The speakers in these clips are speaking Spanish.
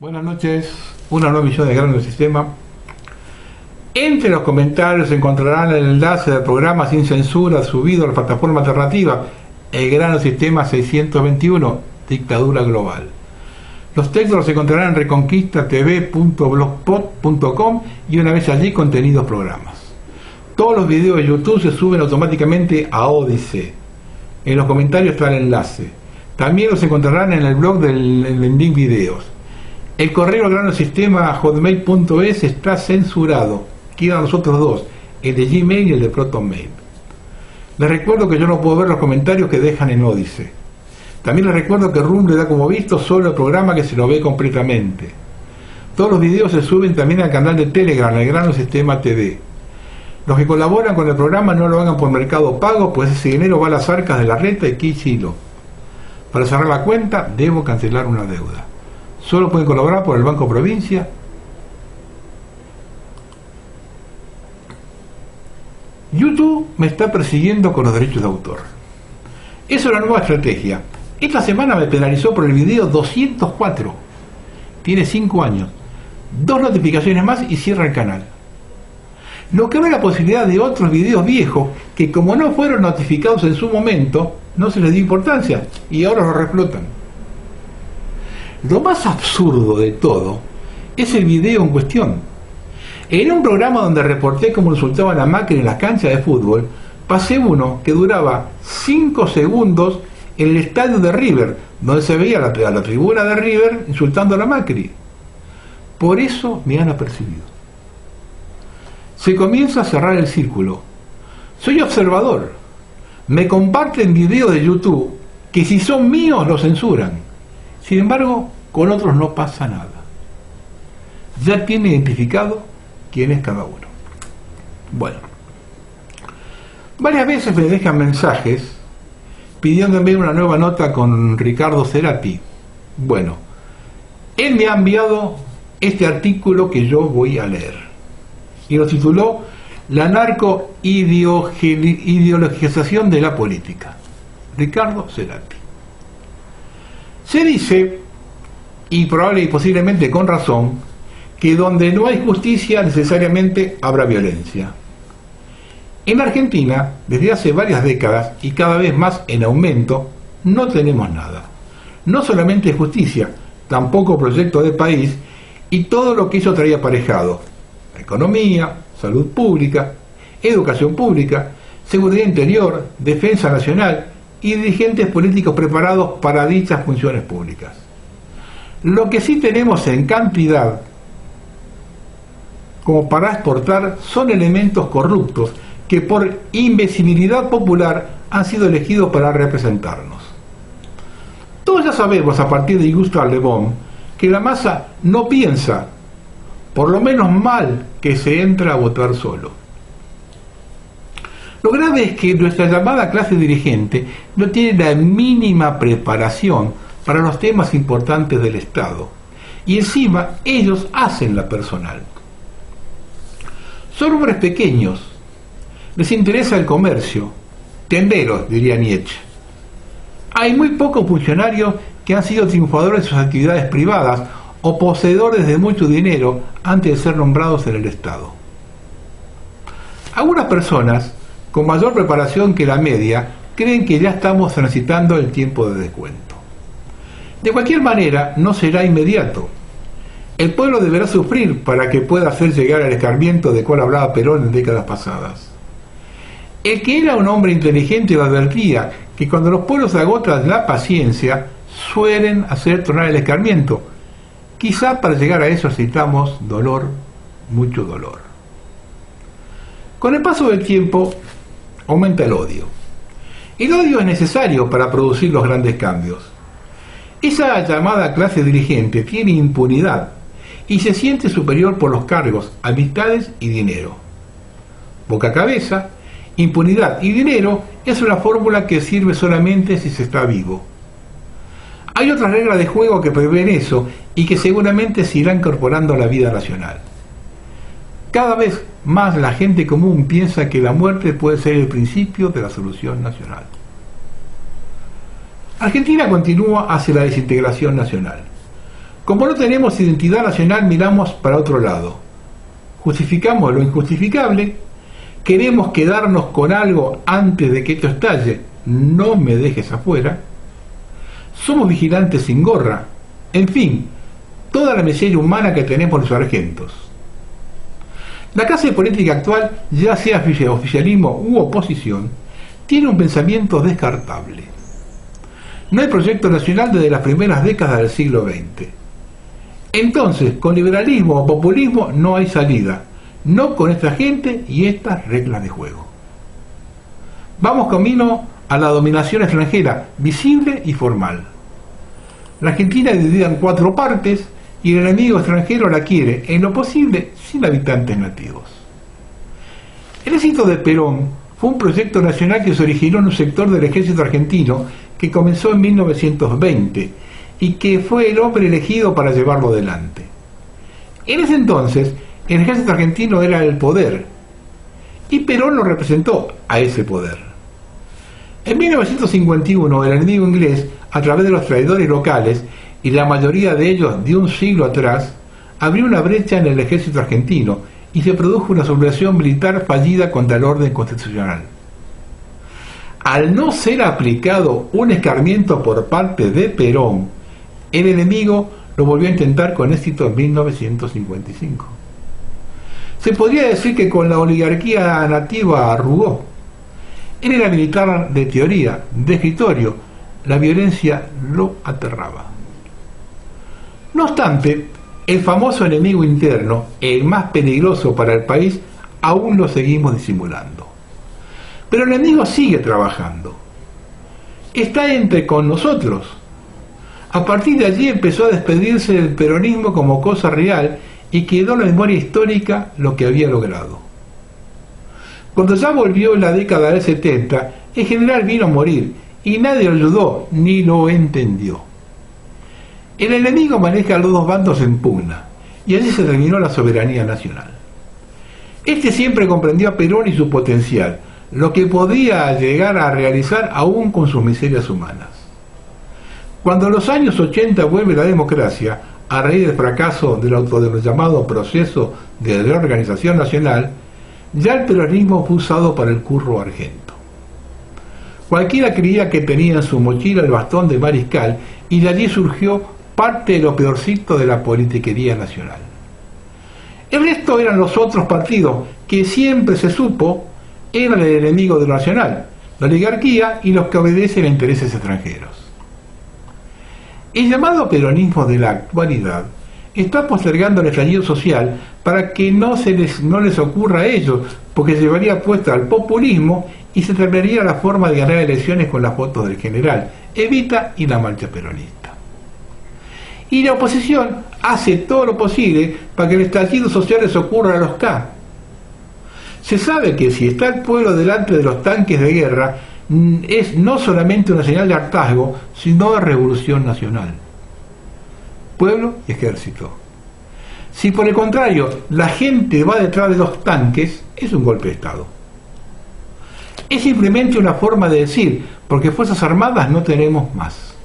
Buenas noches, una nueva emisión de Grano del Sistema. Entre los comentarios encontrarán el enlace del programa sin censura subido a la plataforma alternativa El Grano del Sistema 621, Dictadura Global. Los textos los encontrarán en reconquistatv.blogspot.com y una vez allí contenidos programas. Todos los videos de YouTube se suben automáticamente a Odysee. En los comentarios está el enlace. También los encontrarán en el blog del link videos. El correo al grano del sistema hotmail.es está censurado. Quedan los otros dos, el de Gmail y el de ProtonMail. Les recuerdo que yo no puedo ver los comentarios que dejan en Odysee. También les recuerdo que Rumble da como visto solo el programa que se lo ve completamente. Todos los videos se suben también al canal de Telegram, el Grano del Sistema TV. Los que colaboran con el programa no lo hagan por Mercado Pago, pues ese dinero va a las arcas de la reta y Kichilo. Para cerrar la cuenta, debo cancelar una deuda. Solo pueden colaborar por el Banco Provincia. YouTube me está persiguiendo con los derechos de autor. Es una nueva estrategia. Esta semana me penalizó por el video 204. Tiene 5 años. 2 notificaciones más y cierra el canal. Lo que abre la posibilidad de otros videos viejos que, como no fueron notificados en su momento, no se les dio importancia y ahora los reflotan. Lo más absurdo de todo es el video en cuestión. En un programa donde reporté cómo insultaban a Macri en las canchas de fútbol, pasé uno que duraba 5 segundos en el estadio de River, donde se veía a la tribuna de River insultando a la Macri. Por eso me han apercibido. Se comienza a cerrar el círculo. Soy observador. Me comparten videos de YouTube que si son míos los censuran. Sin embargo, con otros no pasa nada. Ya tiene identificado quién es cada uno. Bueno, varias veces me dejan mensajes pidiéndome una nueva nota con Ricardo Cerati. Bueno, él me ha enviado este artículo que yo voy a leer y lo tituló La narco-ideologización de la política. Ricardo Cerati. Se dice, y probable y posiblemente con razón, que donde no hay justicia necesariamente habrá violencia. En Argentina, desde hace varias décadas y cada vez más en aumento, no tenemos nada. No solamente justicia, tampoco proyecto de país y todo lo que eso traía aparejado. Economía, salud pública, educación pública, seguridad interior, defensa nacional y dirigentes políticos preparados para dichas funciones públicas. Lo que sí tenemos en cantidad como para exportar son elementos corruptos que por invisibilidad popular han sido elegidos para representarnos. Todos ya sabemos a partir de Gustave Le Bon que la masa no piensa, por lo menos mal que se entra a votar solo. Lo grave es que nuestra llamada clase dirigente no tiene la mínima preparación para los temas importantes del Estado y encima ellos hacen la personal. Son hombres pequeños, les interesa el comercio, tenderos, diría Nietzsche. Hay muy pocos funcionarios que han sido triunfadores en sus actividades privadas o poseedores de mucho dinero antes de ser nombrados en el Estado. Algunas personas, con mayor preparación que la media, creen que ya estamos transitando el tiempo de descuento. De cualquier manera, no será inmediato. El pueblo deberá sufrir para que pueda hacer llegar al escarmiento de cual hablaba Perón en décadas pasadas. El que era un hombre inteligente lo advertía que cuando los pueblos agotan la paciencia, suelen hacer tronar el escarmiento. Quizá para llegar a eso necesitamos dolor, mucho dolor. Con el paso del tiempo, aumenta el odio. El odio es necesario para producir los grandes cambios. Esa llamada clase dirigente tiene impunidad y se siente superior por los cargos, amistades y dinero. Boca cabeza, impunidad y dinero es una fórmula que sirve solamente si se está vivo. Hay otras reglas de juego que prevén eso y que seguramente se irán incorporando a la vida nacional. Cada vez más la gente común piensa que la muerte puede ser el principio de la solución nacional. Argentina continúa hacia la desintegración nacional. Como no tenemos identidad nacional, miramos para otro lado. Justificamos lo injustificable, queremos quedarnos con algo antes de que esto estalle, no me dejes afuera. Somos vigilantes sin gorra, en fin, toda la miseria humana que tenemos los sargentos. La clase política actual, ya sea oficialismo u oposición, tiene un pensamiento descartable. No hay proyecto nacional desde las primeras décadas del siglo XX. Entonces, con liberalismo o populismo no hay salida, no con esta gente y estas reglas de juego. Vamos camino a la dominación extranjera, visible y formal. La Argentina es dividida en 4 partes y el enemigo extranjero la quiere, en lo posible, sin habitantes nativos. El éxito de Perón fue un proyecto nacional que se originó en un sector del ejército argentino que comenzó en 1920 y que fue el hombre elegido para llevarlo adelante. En ese entonces, el ejército argentino era el poder y Perón lo representó a ese poder. En 1951, el enemigo inglés, a través de los traidores locales, y la mayoría de ellos de un siglo atrás, abrió una brecha en el ejército argentino y se produjo una sublevación militar fallida contra el orden constitucional. Al no ser aplicado un escarmiento por parte de Perón, el enemigo lo volvió a intentar con éxito en 1955. Se podría decir que con la oligarquía nativa arrugó. Él era militar de teoría, de escritorio, la violencia lo aterraba. No obstante, el famoso enemigo interno, el más peligroso para el país, aún lo seguimos disimulando. Pero el enemigo sigue trabajando. Está con nosotros. A partir de allí empezó a despedirse del peronismo como cosa real y quedó en la memoria histórica lo que había logrado. Cuando ya volvió en la década del 70, el general vino a morir y nadie lo ayudó ni lo entendió. El enemigo maneja a los 2 bandos en pugna y allí se terminó la soberanía nacional. Este siempre comprendió a Perón y su potencial, lo que podía llegar a realizar aún con sus miserias humanas. Cuando en los años 80 vuelve la democracia, a raíz del fracaso del llamado proceso de reorganización nacional, ya el peronismo fue usado para el curro argento. Cualquiera creía que tenía en su mochila el bastón de mariscal y de allí surgió parte de lo peorcito de la politiquería nacional. El resto eran los otros partidos que siempre se supo eran el enemigo de lo nacional, la oligarquía y los que obedecen a intereses extranjeros. El llamado peronismo de la actualidad está postergando el estallido social para que no les ocurra a ellos, porque llevaría puesta al populismo y se terminaría la forma de ganar elecciones con las fotos del general Evita y la marcha peronista. Y la oposición hace todo lo posible para que el estallido social les ocurra a los K. Se sabe que si está el pueblo delante de los tanques de guerra, es no solamente una señal de hartazgo, sino de revolución nacional. Pueblo y ejército. Si por el contrario la gente va detrás de los tanques, es un golpe de Estado. Es simplemente una forma de decir, porque fuerzas armadas no tenemos más.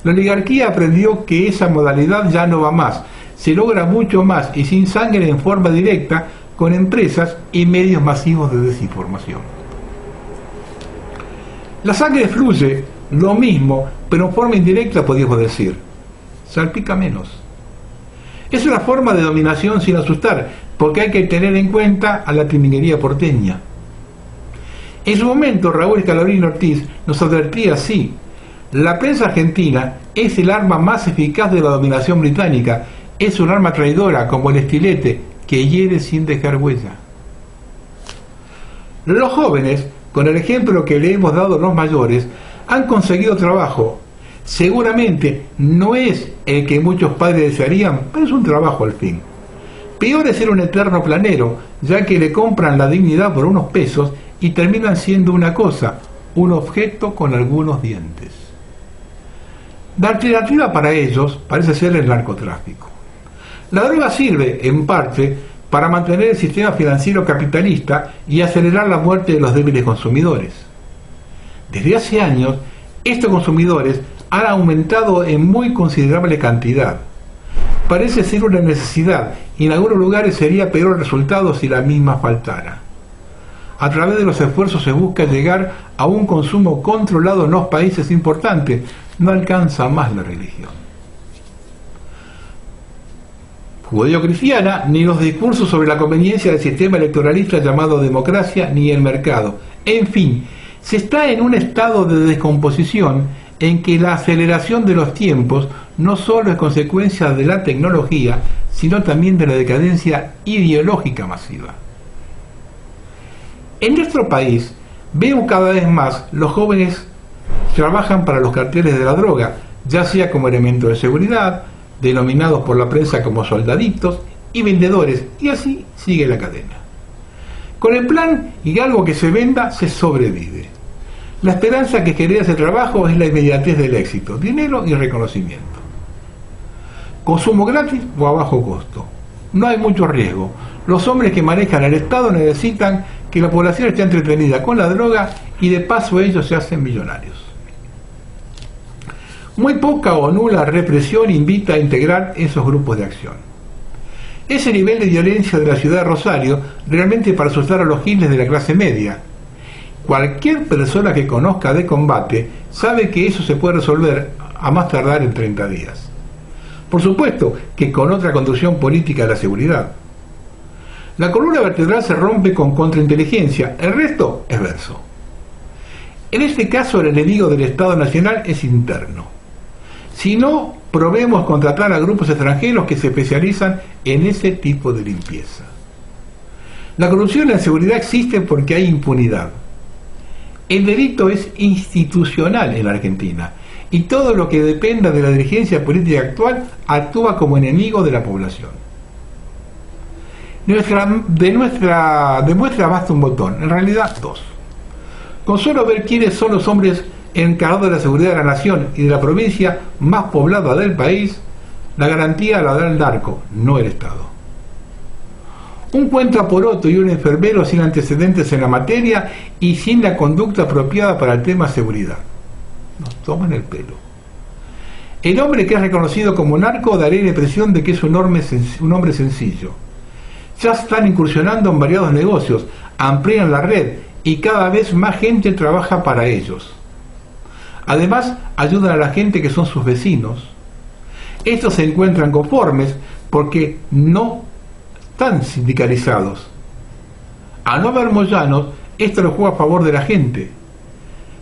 La oligarquía aprendió que esa modalidad ya no va más, se logra mucho más y sin sangre en forma directa con empresas y medios masivos de desinformación. La sangre fluye, lo mismo, pero en forma indirecta podríamos decir. Salpica menos. Es una forma de dominación sin asustar, porque hay que tener en cuenta a la criminalidad porteña. En su momento, Raúl Escalabrino Ortiz nos advertía así: la prensa argentina es el arma más eficaz de la dominación británica, es un arma traidora como el estilete que hiere sin dejar huella. Los jóvenes, con el ejemplo que le hemos dado a los mayores, han conseguido trabajo. Seguramente no es el que muchos padres desearían, pero es un trabajo al fin. Peor es ser un eterno planero, ya que le compran la dignidad por unos pesos y terminan siendo una cosa, un objeto con algunos dientes. La alternativa para ellos parece ser el narcotráfico. La droga sirve, en parte, para mantener el sistema financiero capitalista y acelerar la muerte de los débiles consumidores. Desde hace años, estos consumidores han aumentado en muy considerable cantidad. parece ser una necesidad y en algunos lugares sería peor el resultado si la misma faltara. A través de los esfuerzos se busca llegar a un consumo controlado en los países importantes. No alcanza más la religión judeocristiana, ni los discursos sobre la conveniencia del sistema electoralista llamado democracia, ni el mercado. En fin, se está en un estado de descomposición en que la aceleración de los tiempos no solo es consecuencia de la tecnología, sino también de la decadencia ideológica masiva. En nuestro país, veo cada vez más los jóvenes trabajan para los carteles de la droga, ya sea como elemento de seguridad, denominados por la prensa como soldaditos y vendedores, y así sigue la cadena. Con el plan y algo que se venda se sobrevive. La esperanza que genera ese trabajo es la inmediatez del éxito, dinero y reconocimiento. Consumo gratis o a bajo costo. No hay mucho riesgo. Los hombres que manejan el Estado necesitan que la población esté entretenida con la droga y de paso ellos se hacen millonarios. Muy poca o nula represión invita a integrar esos grupos de acción. Ese nivel de violencia de la ciudad de Rosario realmente para asustar a los giles de la clase media. Cualquier persona que conozca de combate sabe que eso se puede resolver a más tardar en 30 días. Por supuesto que con otra conducción política de la seguridad. La columna vertebral se rompe con contrainteligencia, el resto es verso. En este caso el enemigo del Estado Nacional es interno. Si no, probemos contratar a grupos extranjeros que se especializan en ese tipo de limpieza. La corrupción y la seguridad existen porque hay impunidad. El delito es institucional en la Argentina y todo lo que dependa de la dirigencia política actual actúa como enemigo de la población. Demuestra basta un botón, en realidad dos. Con solo ver quiénes son los hombres encargados de la seguridad de la nación y de la provincia más poblada del país, la garantía la da el narco, no el Estado. Un cuento poroto y un enfermero sin antecedentes en la materia y sin la conducta apropiada para el tema seguridad. Nos toman el pelo. El hombre que es reconocido como narco daría la impresión de que es un hombre sencillo. Ya están incursionando en variados negocios, amplían la red y cada vez más gente trabaja para ellos. Además, ayudan a la gente que son sus vecinos. Estos se encuentran conformes porque no están sindicalizados. Al no haber moyanos, esto lo juega a favor de la gente.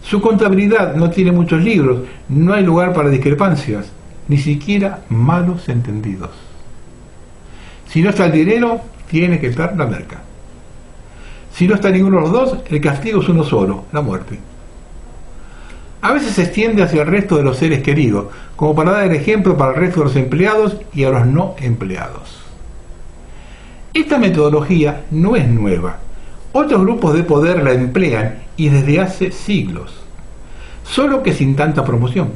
Su contabilidad no tiene muchos libros, no hay lugar para discrepancias, ni siquiera malos entendidos. Si no está el dinero, tiene que estar la merca. Si no está ninguno de los dos, el castigo es uno solo, la muerte. A veces se extiende hacia el resto de los seres queridos, como para dar el ejemplo para el resto de los empleados y a los no empleados. Esta metodología no es nueva. Otros grupos de poder la emplean y desde hace siglos, solo que sin tanta promoción.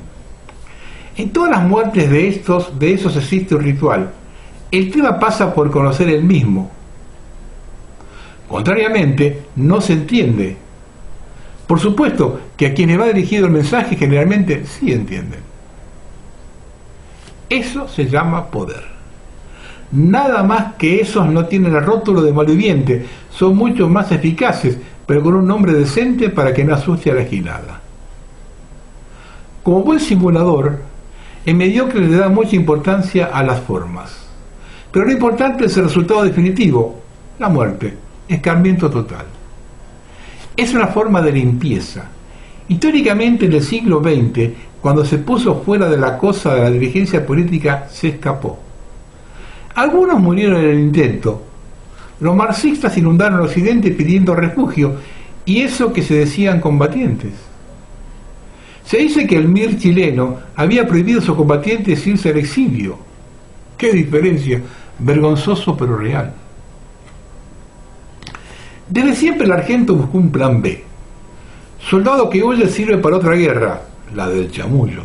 En todas las muertes de esos existe un ritual. El tema pasa por conocer el mismo. Contrariamente, no se entiende. Por supuesto que a quienes va dirigido el mensaje generalmente sí entienden. Eso se llama poder. Nada más que esos no tienen el rótulo de malviviente, son mucho más eficaces, pero con un nombre decente para que no asuste a la gilada. Como buen simulador, el mediocre le da mucha importancia a las formas. Pero lo importante es el resultado definitivo, la muerte, escarmiento total. Es una forma de limpieza. Históricamente en el siglo XX, cuando se puso fuera de la cosa de la dirigencia política, se escapó. Algunos murieron en el intento. Los marxistas inundaron el occidente pidiendo refugio, y eso que se decían combatientes. Se dice que el MIR chileno había prohibido a sus combatientes irse al exilio. ¡Qué diferencia! Vergonzoso pero real. Desde siempre el argento buscó un plan B. Soldado que huye sirve para otra guerra, la del chamullo.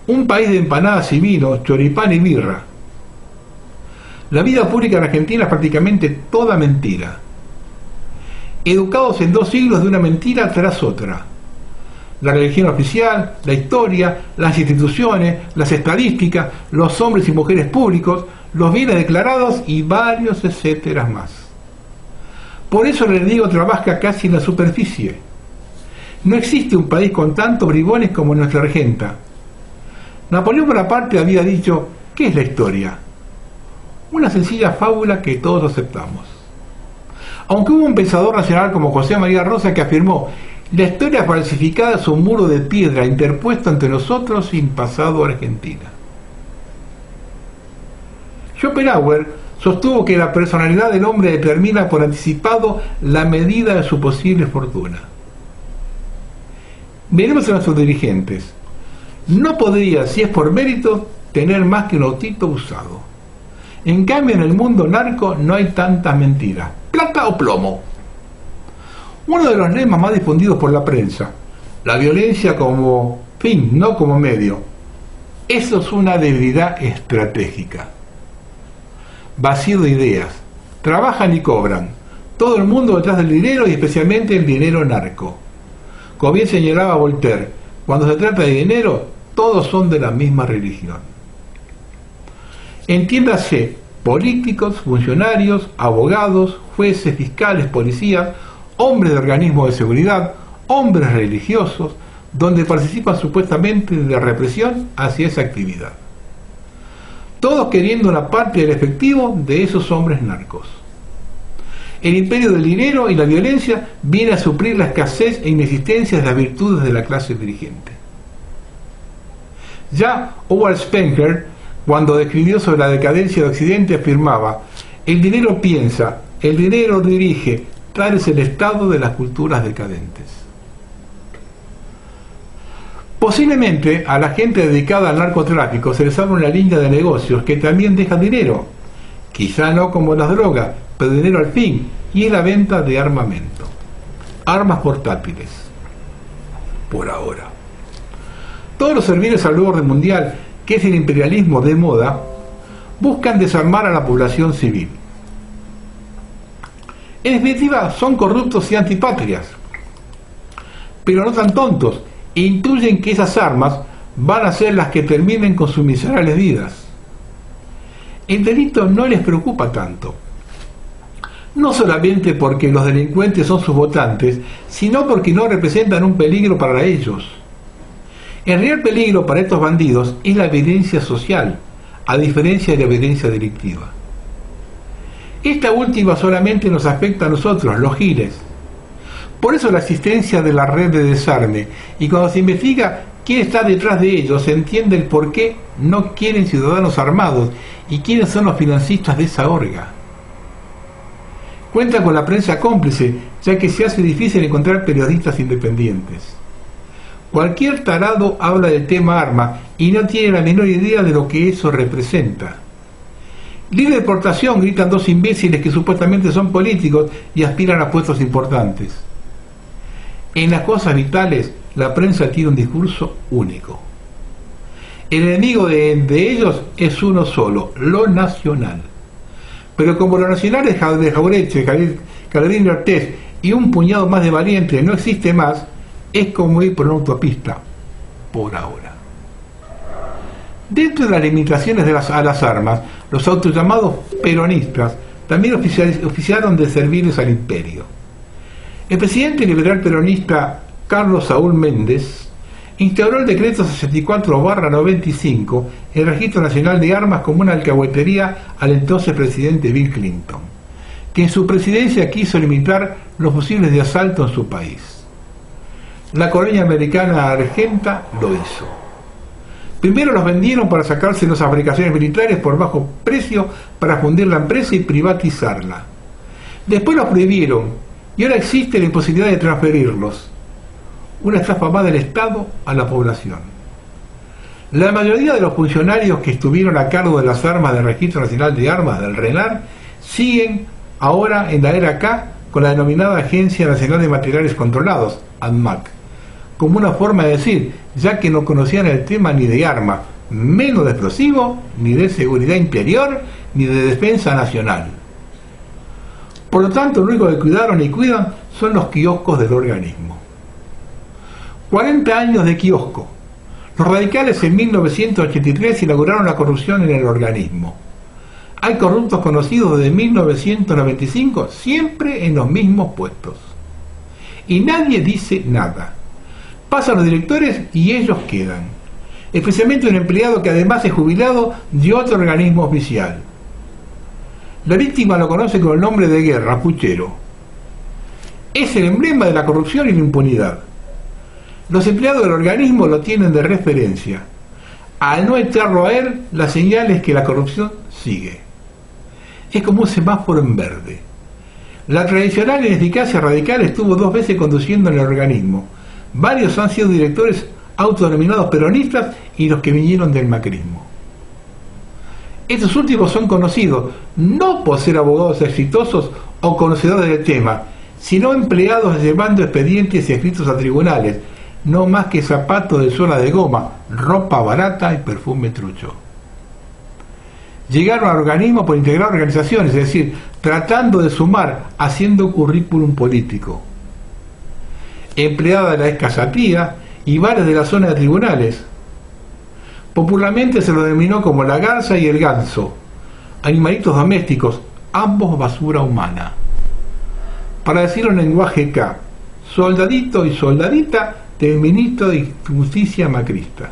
Un país de empanadas y vino, choripán y birra. La vida pública en Argentina es prácticamente toda mentira. Educados en 2 siglos de una mentira tras otra. la religión oficial, la historia, las instituciones, las estadísticas, los hombres y mujeres públicos, los bienes declarados y varios etcétera más. Por eso el enemigo trabaja casi en la superficie. No existe un país con tantos bribones como nuestra regenta. Napoleón Bonaparte había dicho: ¿qué es la historia? Una sencilla fábula que todos aceptamos. Aunque hubo un pensador nacional como José María Rosa que afirmó: la historia falsificada es un muro de piedra interpuesto entre nosotros sin pasado Argentina. Schopenhauer sostuvo que la personalidad del hombre determina por anticipado la medida de su posible fortuna. Miremos a nuestros dirigentes. No podría, si es por mérito, tener más que un autito usado. En cambio, en el mundo narco no hay tantas mentiras. ¿Plata o plomo? Uno de los lemas más difundidos por la prensa: la violencia como fin, no como medio. Eso es una debilidad estratégica. Vacío de ideas. Trabajan y cobran. Todo el mundo detrás del dinero y especialmente el dinero narco. Como bien señalaba Voltaire, cuando se trata de dinero, todos son de la misma religión. Entiéndase, políticos, funcionarios, abogados, jueces, fiscales, policías, hombres de organismos de seguridad, hombres religiosos, donde participan supuestamente de la represión hacia esa actividad. Todos queriendo una parte del efectivo de esos hombres narcos. El imperio del dinero y la violencia viene a suplir la escasez e inexistencia de las virtudes de la clase dirigente. Ya Howard Spencer, cuando describió sobre la decadencia de Occidente, afirmaba: el dinero piensa, el dinero dirige, tal es el estado de las culturas decadentes. Posiblemente a la gente dedicada al narcotráfico se les abre una línea de negocios que también deja dinero, quizá no como las drogas, pero dinero al fin, y es la venta de armamento, armas portátiles, por ahora. Todos los servicios al orden mundial, que es el imperialismo de moda, buscan desarmar a la población civil. En definitiva, son corruptos y antipatrias, pero no tan tontos, e intuyen que esas armas van a ser las que terminen con sus miserables vidas. El delito no les preocupa tanto, no solamente porque los delincuentes son sus votantes, sino porque no representan un peligro para ellos. El real peligro para estos bandidos es la violencia social, a diferencia de la violencia delictiva. Esta última solamente nos afecta a nosotros, los giles. Por eso la existencia de la red de desarme, y cuando se investiga quién está detrás de ellos, se entiende el por qué no quieren ciudadanos armados y quiénes son los financistas de esa orga. Cuentan con la prensa cómplice, ya que se hace difícil encontrar periodistas independientes. Cualquier tarado habla del tema arma y no tiene la menor idea de lo que eso representa. Libre deportación, gritan dos imbéciles que supuestamente son políticos y aspiran a puestos importantes. En las cosas vitales, la prensa tiene un discurso único. El enemigo de ellos es uno solo: lo nacional. Pero como lo nacional de Jauretche, Calderín Artés y un puñado más de valientes no existe más, es como ir por una autopista, por ahora. Dentro de las limitaciones a las armas, los autollamados peronistas también oficiaron de servirles al imperio. El presidente liberal peronista Carlos Saúl Méndez instauró el decreto 64/95, el Registro Nacional de Armas, como una alcahuetería al entonces presidente Bill Clinton, que en su presidencia quiso limitar los fusiles de asalto en su país. La colonia americana Argenta lo hizo. Primero los vendieron para sacarse las fabricaciones militares por bajo precio para fundir la empresa y privatizarla. Después los prohibieron y ahora existe la imposibilidad de transferirlos. Una estafa más del Estado a la población. La mayoría de los funcionarios que estuvieron a cargo de las armas del Registro Nacional de Armas, del RENAR, siguen ahora en la era K con la denominada Agencia Nacional de Materiales Controlados, ANMAC, como una forma de decir, ya que no conocían el tema ni de arma, menos de explosivo, ni de seguridad interior, ni de defensa nacional. Por lo tanto, lo único que cuidaron y cuidan son los kioscos del organismo. 40 años de kiosco. Los radicales en 1983 inauguraron la corrupción en el organismo. Hay corruptos conocidos desde 1995, siempre en los mismos puestos. Y nadie dice nada. Pasan los directores y ellos quedan. Especialmente un empleado que además es jubilado de otro organismo oficial. La víctima lo conoce con el nombre de Guerra, puchero. Es el emblema de la corrupción y la impunidad. Los empleados del organismo lo tienen de referencia. Al no echarlo a él, la señal es que la corrupción sigue. Es como un semáforo en verde. La tradicional ineficacia radical estuvo 2 veces conduciendo en el organismo. Varios han sido directores autodenominados peronistas y los que vinieron del macrismo. Estos últimos son conocidos no por ser abogados exitosos o conocedores del tema, sino empleados llevando expedientes y escritos a tribunales, no más que zapatos de suela de goma, ropa barata y perfume trucho. Llegaron al organismo por integrar organizaciones, es decir, tratando de sumar, haciendo currículum político. Empleada de la escasatía y varias de la zona de tribunales. Popularmente se lo denominó como la garza y el ganso, animalitos domésticos, ambos basura humana. Para decirlo en lenguaje K, soldadito y soldadita del ministro de Justicia macrista.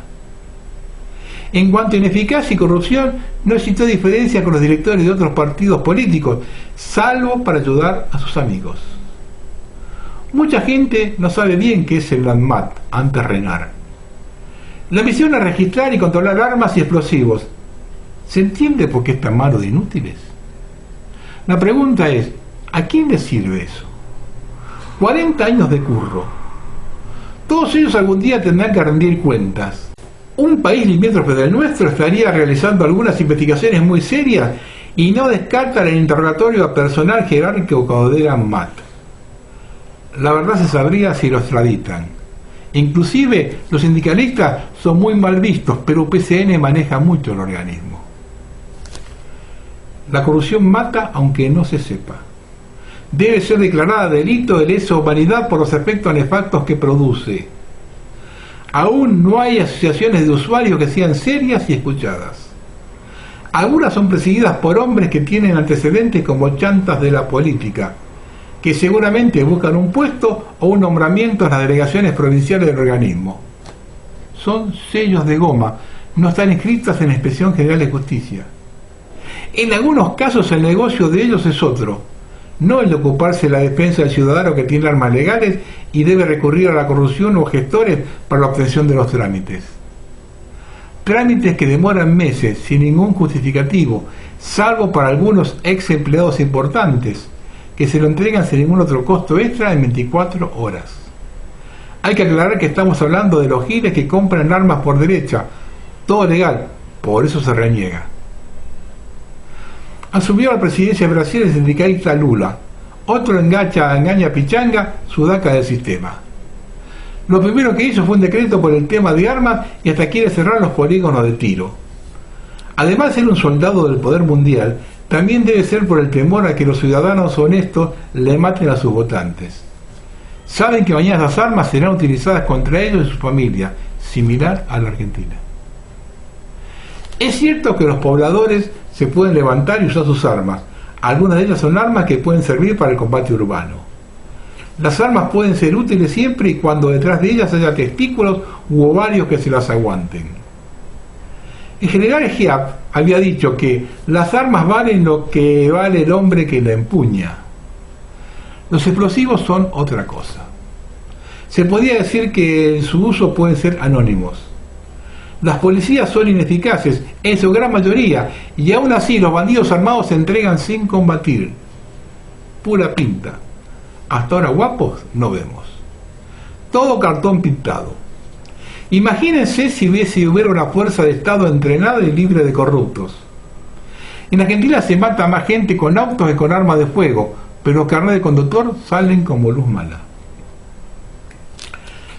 En cuanto a ineficacia y corrupción, no existió diferencia con los directores de otros partidos políticos, salvo para ayudar a sus amigos. Mucha gente no sabe bien qué es el ANMAT, antes RENAR. La misión es registrar y controlar armas y explosivos. ¿Se entiende por qué es tan malo de inútiles? La pregunta es, ¿a quién le sirve eso? 40 años de curro. Todos ellos algún día tendrán que rendir cuentas. Un país limítrofe del nuestro estaría realizando algunas investigaciones muy serias y no descartan el interrogatorio a personal jerárquico del ANMAT. La verdad se sabría si lo extraditan. Inclusive los sindicalistas son muy mal vistos, pero PCN maneja mucho el organismo. La corrupción mata aunque no se sepa. Debe ser declarada delito de lesa humanidad por los efectos nefastos que produce. Aún no hay asociaciones de usuarios que sean serias y escuchadas. Algunas son presididas por hombres que tienen antecedentes como chantas de la política, que seguramente buscan un puesto o un nombramiento en las delegaciones provinciales del organismo. Son sellos de goma, no están inscritas en la Inspección General de Justicia. En algunos casos el negocio de ellos es otro, no el de ocuparse de la defensa del ciudadano que tiene armas legales y debe recurrir a la corrupción o gestores para la obtención de los trámites. Trámites que demoran meses sin ningún justificativo, salvo para algunos ex empleados importantes, que se lo entregan sin ningún otro costo extra en 24 horas. Hay que aclarar que estamos hablando de los giles que compran armas por derecha, todo legal, por eso se reniega. Asumió la presidencia de Brasil el sindicalista Lula, otro engaña pichanga, sudaca del sistema. Lo primero que hizo fue un decreto por el tema de armas y hasta quiere cerrar los polígonos de tiro. Además de ser un soldado del poder mundial, también debe ser por el temor a que los ciudadanos honestos le maten a sus votantes. Saben que mañana las armas serán utilizadas contra ellos y su familia, similar a la Argentina. Es cierto que los pobladores se pueden levantar y usar sus armas. Algunas de ellas son armas que pueden servir para el combate urbano. Las armas pueden ser útiles siempre y cuando detrás de ellas haya testículos u ovarios que se las aguanten. El general Giap había dicho que las armas valen lo que vale el hombre que la empuña. Los explosivos son otra cosa. Se podría decir que en su uso pueden ser anónimos. Las policías son ineficaces, en su gran mayoría, y aún así los bandidos armados se entregan sin combatir. Pura pinta. Hasta ahora guapos no vemos. Todo cartón pintado. Imagínense si hubiera una fuerza de Estado entrenada y libre de corruptos. En Argentina se mata más gente con autos que con armas de fuego, pero los carnets de conductor salen como luz mala.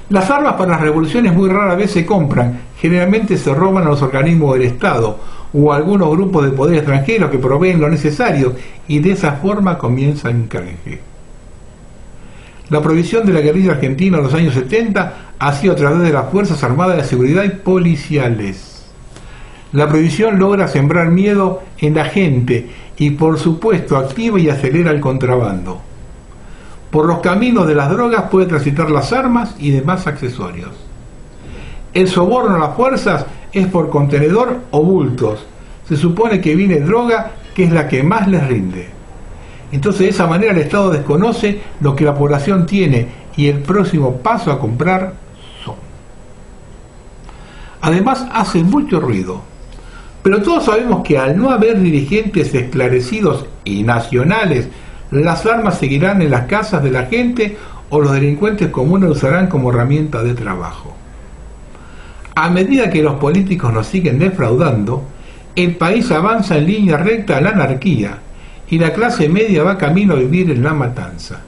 Las armas para las revoluciones muy rara vez se compran, generalmente se roban a los organismos del Estado o a algunos grupos de poder extranjeros que proveen lo necesario y de esa forma comienza el canje. La prohibición de la guerrilla argentina en los años 70 ha sido a través de las Fuerzas Armadas de Seguridad y policiales. La prohibición logra sembrar miedo en la gente y, por supuesto, activa y acelera el contrabando. Por los caminos de las drogas puede transitar las armas y demás accesorios. El soborno a las fuerzas es por contenedor o bultos. Se supone que viene droga, que es la que más les rinde. Entonces, de esa manera el Estado desconoce lo que la población tiene y el próximo paso a comprar son. Además, hace mucho ruido. Pero todos sabemos que al no haber dirigentes esclarecidos y nacionales, las armas seguirán en las casas de la gente o los delincuentes comunes las usarán como herramienta de trabajo. A medida que los políticos nos siguen defraudando, el país avanza en línea recta a la anarquía y la clase media va camino a vivir en la matanza,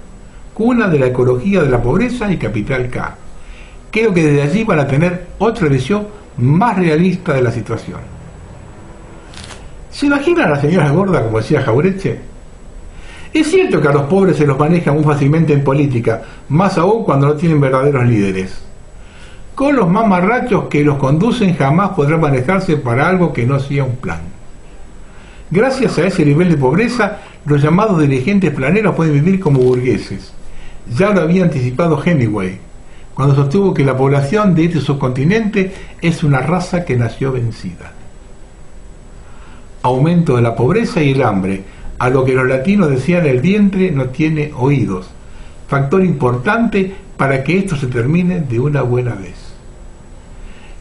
cuna de la ecología de la pobreza y capital K. Creo que desde allí van a tener otra visión más realista de la situación. ¿Se imaginan a la señora gorda, como decía Jauretche? Es cierto que a los pobres se los maneja muy fácilmente en política, más aún cuando no tienen verdaderos líderes. Con los mamarrachos que los conducen jamás podrán manejarse para algo que no sea un plan. Gracias a ese nivel de pobreza, los llamados dirigentes planeros pueden vivir como burgueses. Ya lo había anticipado Hemingway, cuando sostuvo que la población de este subcontinente es una raza que nació vencida. Aumento de la pobreza y el hambre, a lo que los latinos decían el vientre no tiene oídos, factor importante para que esto se termine de una buena vez.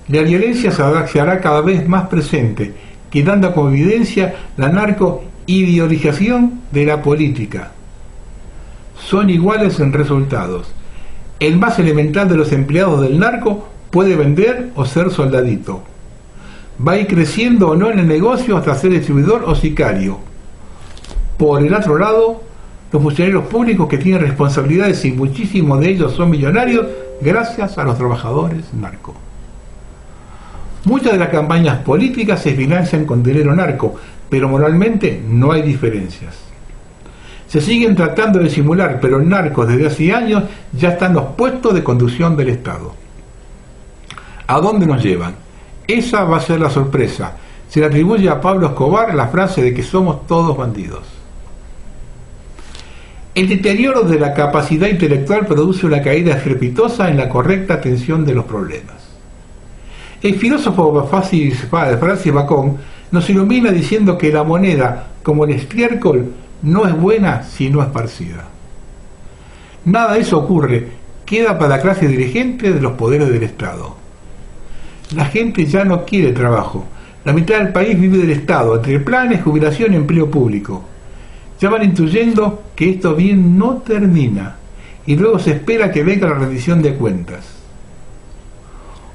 La violencia se hará cada vez más presente, quedando como evidencia la narco-ideologización de la política. Son iguales en resultados. El más elemental de los empleados del narco puede vender o ser soldadito. Va a ir creciendo o no en el negocio hasta ser distribuidor o sicario. Por el otro lado, los funcionarios públicos que tienen responsabilidades y muchísimos de ellos son millonarios gracias a los trabajadores narco. Muchas de las campañas políticas se financian con dinero narco, pero moralmente no hay diferencias. Se siguen tratando de simular, pero el narco desde hace años ya están los puestos de conducción del Estado. ¿A dónde nos llevan? Esa va a ser la sorpresa. Se le atribuye a Pablo Escobar la frase de que somos todos bandidos. El deterioro de la capacidad intelectual produce una caída estrepitosa en la correcta atención de los problemas. El filósofo Francis Bacon nos ilumina diciendo que la moneda, como el estiércol, no es buena si no esparcida. Nada de eso ocurre, queda para la clase dirigente de los poderes del Estado. La gente ya no quiere trabajo. La mitad del país vive del Estado, entre planes, jubilación y empleo público. Ya van intuyendo que esto bien no termina y luego se espera que venga la rendición de cuentas.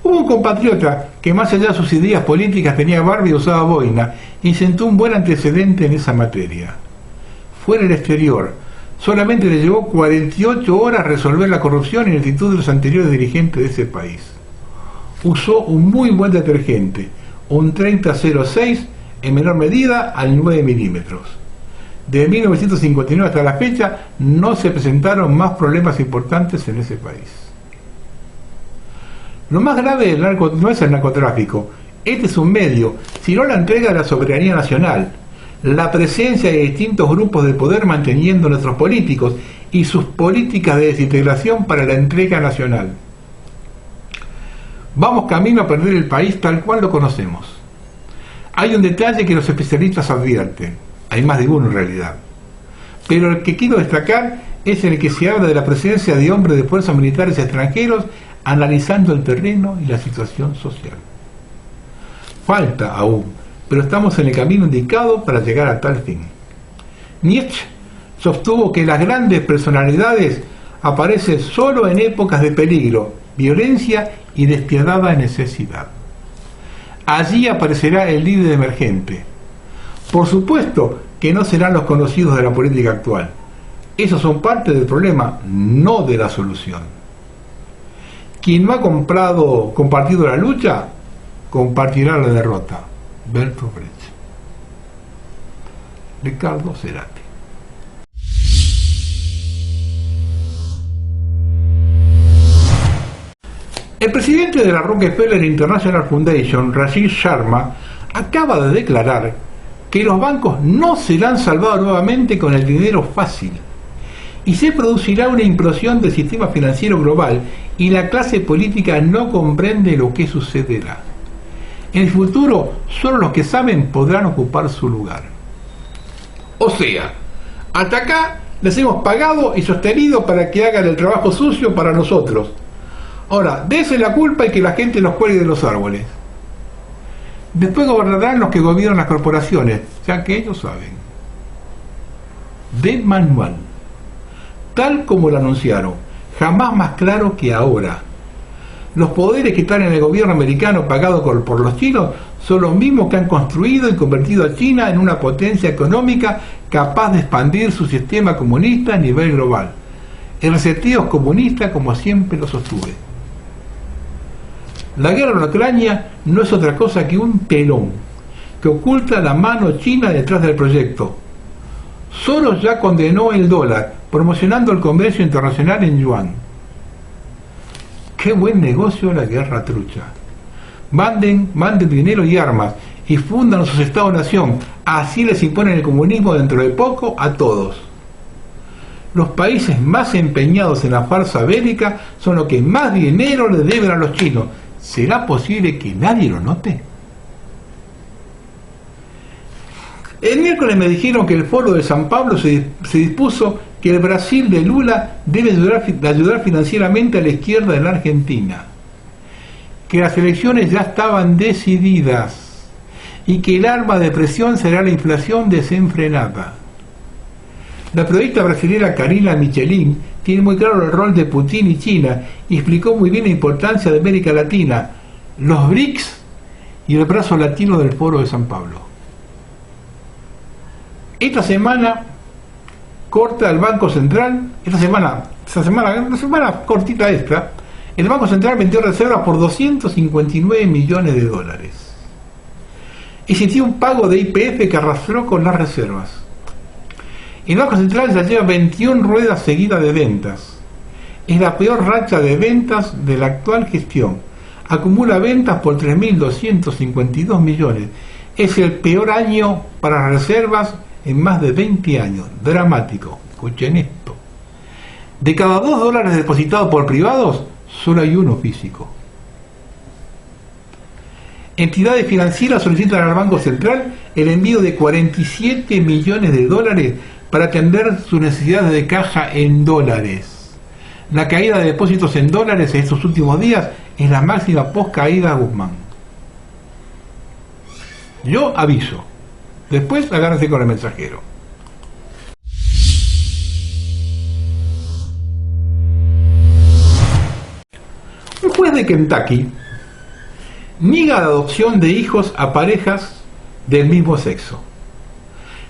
Hubo un compatriota que más allá de sus ideas políticas tenía barba y usaba boina y sentó un buen antecedente en esa materia. Fue en el exterior. Solamente le llevó 48 horas resolver la corrupción y la actitud de los anteriores dirigentes de ese país. Usó un muy buen detergente, un 3006 en menor medida al 9 milímetros. De 1959 hasta la fecha no se presentaron más problemas importantes en ese país. Lo más grave del narco no es el narcotráfico, este es un medio, sino la entrega de la soberanía nacional, la presencia de distintos grupos de poder manteniendo nuestros políticos y sus políticas de desintegración para la entrega nacional. Vamos camino a perder el país tal cual lo conocemos. Hay un detalle que los especialistas advierten, hay más de uno en realidad, pero el que quiero destacar es el que se habla de la presencia de hombres de fuerzas militares extranjeros analizando el terreno y la situación social. Falta aún, pero estamos en el camino indicado para llegar a tal fin. Nietzsche sostuvo que las grandes personalidades aparecen solo en épocas de peligro, violencia y despiadada necesidad. Allí aparecerá el líder emergente. Por supuesto que no serán los conocidos de la política actual. Esos son parte del problema, no de la solución. Quien no ha compartido la lucha, compartirá la derrota. Bertolt Brecht. Ricardo Cerati. El presidente de la Rockefeller International Foundation, Rajiv Sharma, acaba de declarar que los bancos no serán salvados nuevamente con el dinero fácil y se producirá una implosión del sistema financiero global y la clase política no comprende lo que sucederá. En el futuro, solo los que saben podrán ocupar su lugar. O sea, hasta acá les hemos pagado y sostenido para que hagan el trabajo sucio para nosotros. Ahora, dense la culpa y que la gente los cuelgue de los árboles. Después gobernarán los que gobiernan las corporaciones, ya que ellos saben. De manual, tal como lo anunciaron, jamás más claro que ahora. Los poderes que están en el gobierno americano pagado por los chinos son los mismos que han construido y convertido a China en una potencia económica capaz de expandir su sistema comunista a nivel global. El reseteo es comunista, como siempre lo sostuve. La guerra en Ucrania no es otra cosa que un telón que oculta la mano china detrás del proyecto. Soros ya condenó el dólar, promocionando el comercio internacional en yuan. Qué buen negocio la guerra trucha. Manden dinero y armas y fundan sus estados-nación. Así les imponen el comunismo dentro de poco a todos. Los países más empeñados en la farsa bélica son los que más dinero le deben a los chinos. ¿Será posible que nadie lo note? El miércoles me dijeron que el foro de San Pablo se dispuso que el Brasil de Lula debe ayudar financieramente a la izquierda de la Argentina, que las elecciones ya estaban decididas y que el arma de presión será la inflación desenfrenada. La periodista brasileña Karina Michelin tiene muy claro el rol de Putin y China y explicó muy bien la importancia de América Latina, los BRICS y el brazo latino del Foro de San Pablo. Esta semana corta el Banco Central, una semana cortita extra, el Banco Central vendió reservas por 259 millones de dólares. Existió un pago de YPF que arrastró con las reservas. El Banco Central ya lleva 21 ruedas seguidas de ventas. Es la peor racha de ventas de la actual gestión. Acumula ventas por 3.252 millones. Es el peor año para reservas en más de 20 años. Dramático. Escuchen esto. De cada $2 depositados por privados, solo hay uno físico. Entidades financieras solicitan al Banco Central el envío de 47 millones de dólares para atender sus necesidades de caja en dólares. La caída de depósitos en dólares en estos últimos días es la máxima post-caída Guzmán. Yo aviso. Después agárrense con el mensajero. Un juez de Kentucky niega la adopción de hijos a parejas del mismo sexo.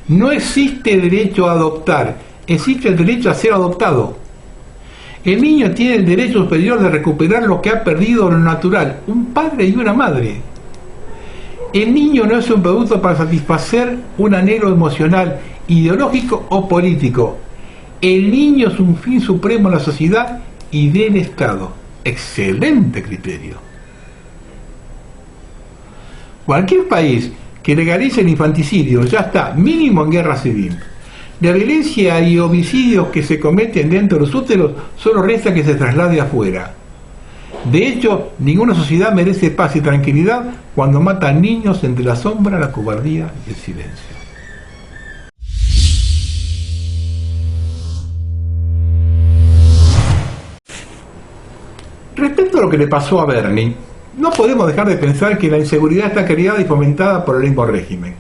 No existe derecho a adoptar, existe el derecho a ser adoptado. El niño tiene el derecho superior de recuperar lo que ha perdido lo natural, un padre y una madre. El niño no es un producto para satisfacer un anhelo emocional, ideológico o político. El niño es un fin supremo de la sociedad y del Estado. Excelente criterio. Cualquier país que legalice el infanticidio ya está mínimo en guerra civil. La violencia y homicidios que se cometen dentro de los úteros solo resta que se traslade afuera. De hecho, ninguna sociedad merece paz y tranquilidad cuando matan niños entre la sombra, la cobardía y el silencio. Respecto a lo que le pasó a Bernie, no podemos dejar de pensar que la inseguridad está creada y fomentada por el mismo régimen.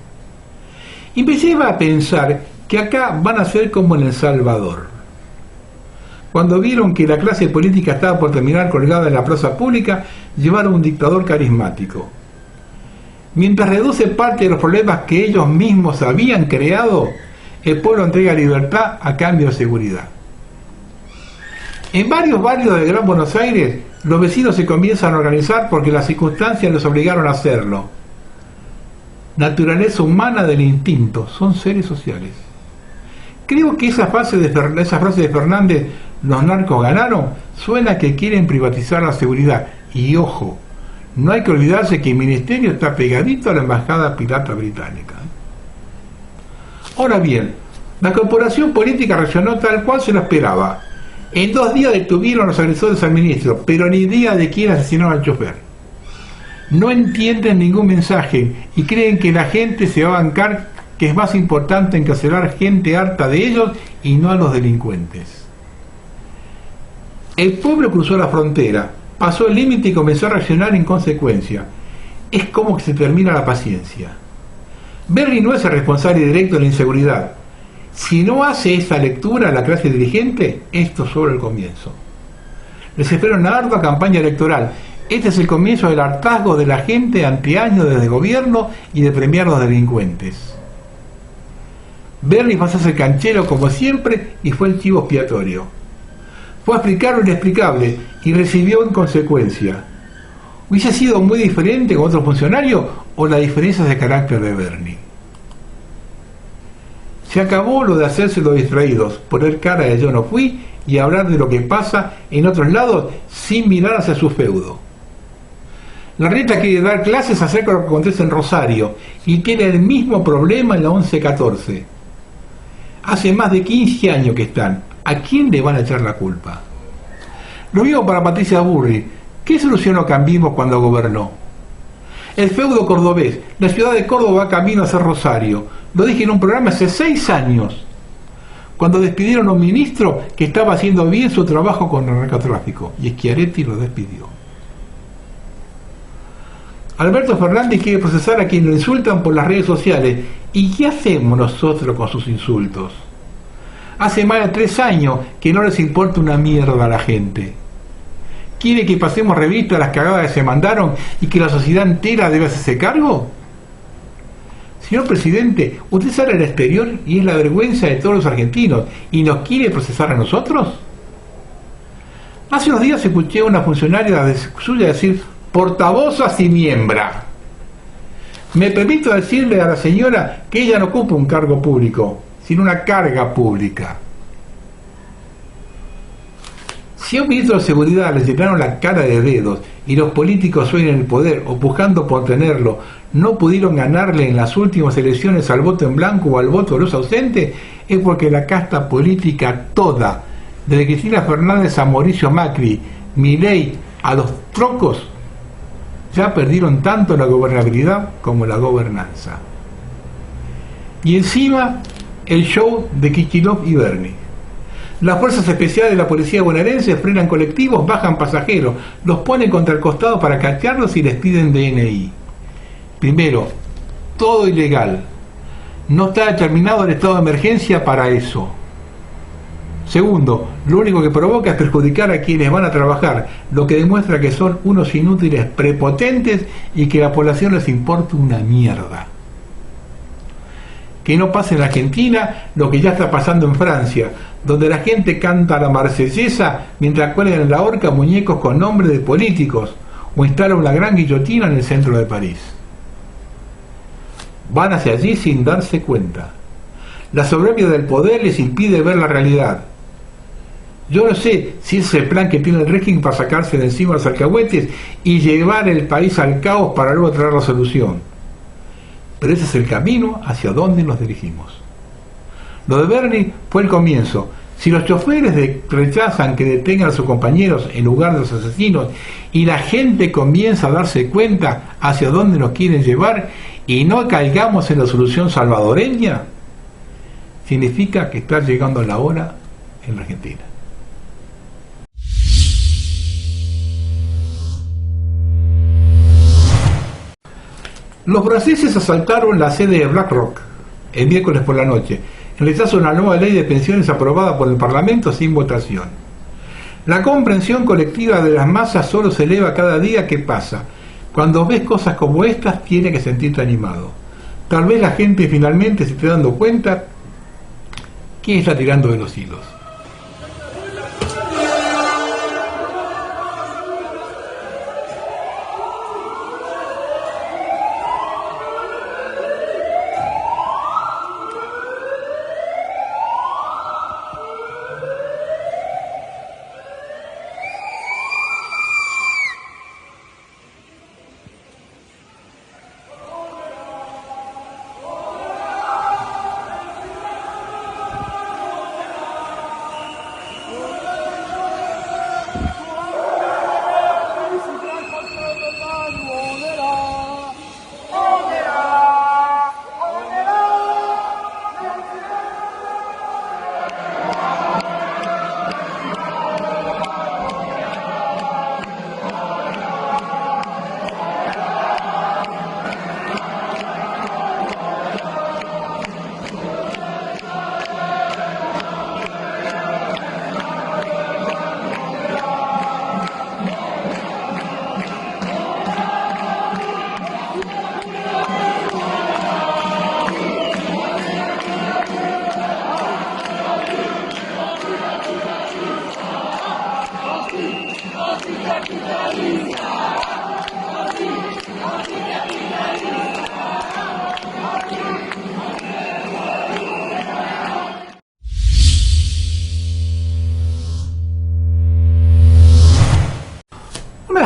Empecé a pensar que acá van a ser como en El Salvador. Cuando vieron que la clase política estaba por terminar colgada en la plaza pública, llevaron un dictador carismático. Mientras reduce parte de los problemas que ellos mismos habían creado, el pueblo entrega libertad a cambio de seguridad. En varios barrios del Gran Buenos Aires, los vecinos se comienzan a organizar porque las circunstancias los obligaron a hacerlo. Naturaleza humana del instinto, son seres sociales. Creo que esa frase de Fernández, los narcos ganaron, suena que quieren privatizar la seguridad, Y ojo, no hay que olvidarse que el ministerio está pegadito a la embajada pirata británica. Ahora bien, la corporación política reaccionó tal cual se lo esperaba. En 2 días detuvieron a los agresores al ministro, pero ni idea de quién asesinó al chofer. No entienden ningún mensaje y creen que la gente se va a bancar, que es más importante encarcelar gente harta de ellos y no a los delincuentes. El pueblo cruzó la frontera, pasó el límite y comenzó a reaccionar en consecuencia. Es como que se termina la paciencia. Bernie no es el responsable directo de la inseguridad. Si no hace esa lectura a la clase dirigente, esto es solo el comienzo. Les espera una ardua campaña electoral. Este es el comienzo del hartazgo de la gente ante años de desgobierno y de premiar a los delincuentes. Bernie pasó a ser canchero como siempre y fue el chivo expiatorio. Fue a explicar lo inexplicable y recibió en consecuencia. ¿Hubiese sido muy diferente con otro funcionario o la diferencia es de carácter de Bernie? Se acabó lo de hacerse los distraídos, poner cara de yo no fui y hablar de lo que pasa en otros lados sin mirar hacia su feudo. La Reta quiere dar clases acerca de lo que acontece en Rosario y tiene el mismo problema en la 1114. Hace más de 15 años que están. ¿A quién le van a echar la culpa? Lo mismo para Patricia Burri. ¿Qué solucionó Cambiemos cuando gobernó? El feudo cordobés. La ciudad de Córdoba va camino a ser Rosario. Lo dije en un programa hace 6 años, cuando despidieron a un ministro que estaba haciendo bien su trabajo con el narcotráfico, y Schiaretti lo despidió. Alberto Fernández quiere procesar a quienes lo insultan por las redes sociales. ¿Y qué hacemos nosotros con sus insultos? Hace más de 3 años que no les importa una mierda a la gente. ¿Quiere que pasemos revista a las cagadas que se mandaron y que la sociedad entera debe hacerse cargo? Señor presidente, usted sale al exterior y es la vergüenza de todos los argentinos y nos quiere procesar a nosotros. Hace unos días escuché a una funcionaria suya decir portavoz sin miembra. Me permito decirle a la señora que ella no ocupa un cargo público, sino una carga pública. Si a un ministro de seguridad le llenaron la cara de dedos y los políticos hoy en el poder o buscando por tenerlo no pudieron ganarle en las últimas elecciones al voto en blanco o al voto de los ausentes, es porque la casta política toda, desde Cristina Fernández a Mauricio Macri, Milei a los trocos, ya perdieron tanto la gobernabilidad como la gobernanza. Y encima el show de Kicillof y Bernie. Las fuerzas especiales de la policía bonaerense frenan colectivos, bajan pasajeros, los ponen contra el costado para cachearlos y les piden DNI. Primero, todo ilegal. No está determinado el estado de emergencia para eso. Segundo, lo único que provoca es perjudicar a quienes van a trabajar, lo que demuestra que son unos inútiles prepotentes y que a la población les importa una mierda. Que no pase en Argentina lo que ya está pasando en Francia, donde la gente canta la marsellesa mientras cuelgan en la horca muñecos con nombres de políticos o instalan una gran guillotina en el centro de París. Van hacia allí sin darse cuenta. La soberbia del poder les impide ver la realidad. Yo no sé si ese es el plan que tiene el régimen para sacarse de encima los alcahuetes y llevar el país al caos para luego traer la solución. Pero ese es el camino hacia donde nos dirigimos. Lo de Bernie fue el comienzo. Si los choferes rechazan que detengan a sus compañeros en lugar de los asesinos y la gente comienza a darse cuenta hacia dónde nos quieren llevar y no caigamos en la solución salvadoreña, significa que está llegando la hora en la Argentina. Los franceses asaltaron la sede de BlackRock el miércoles por la noche, en rechazo a una nueva ley de pensiones aprobada por el Parlamento sin votación. La comprensión colectiva de las masas solo se eleva cada día que pasa. Cuando ves cosas como estas, tienes que sentirte animado. Tal vez la gente finalmente se esté dando cuenta quién está tirando de los hilos.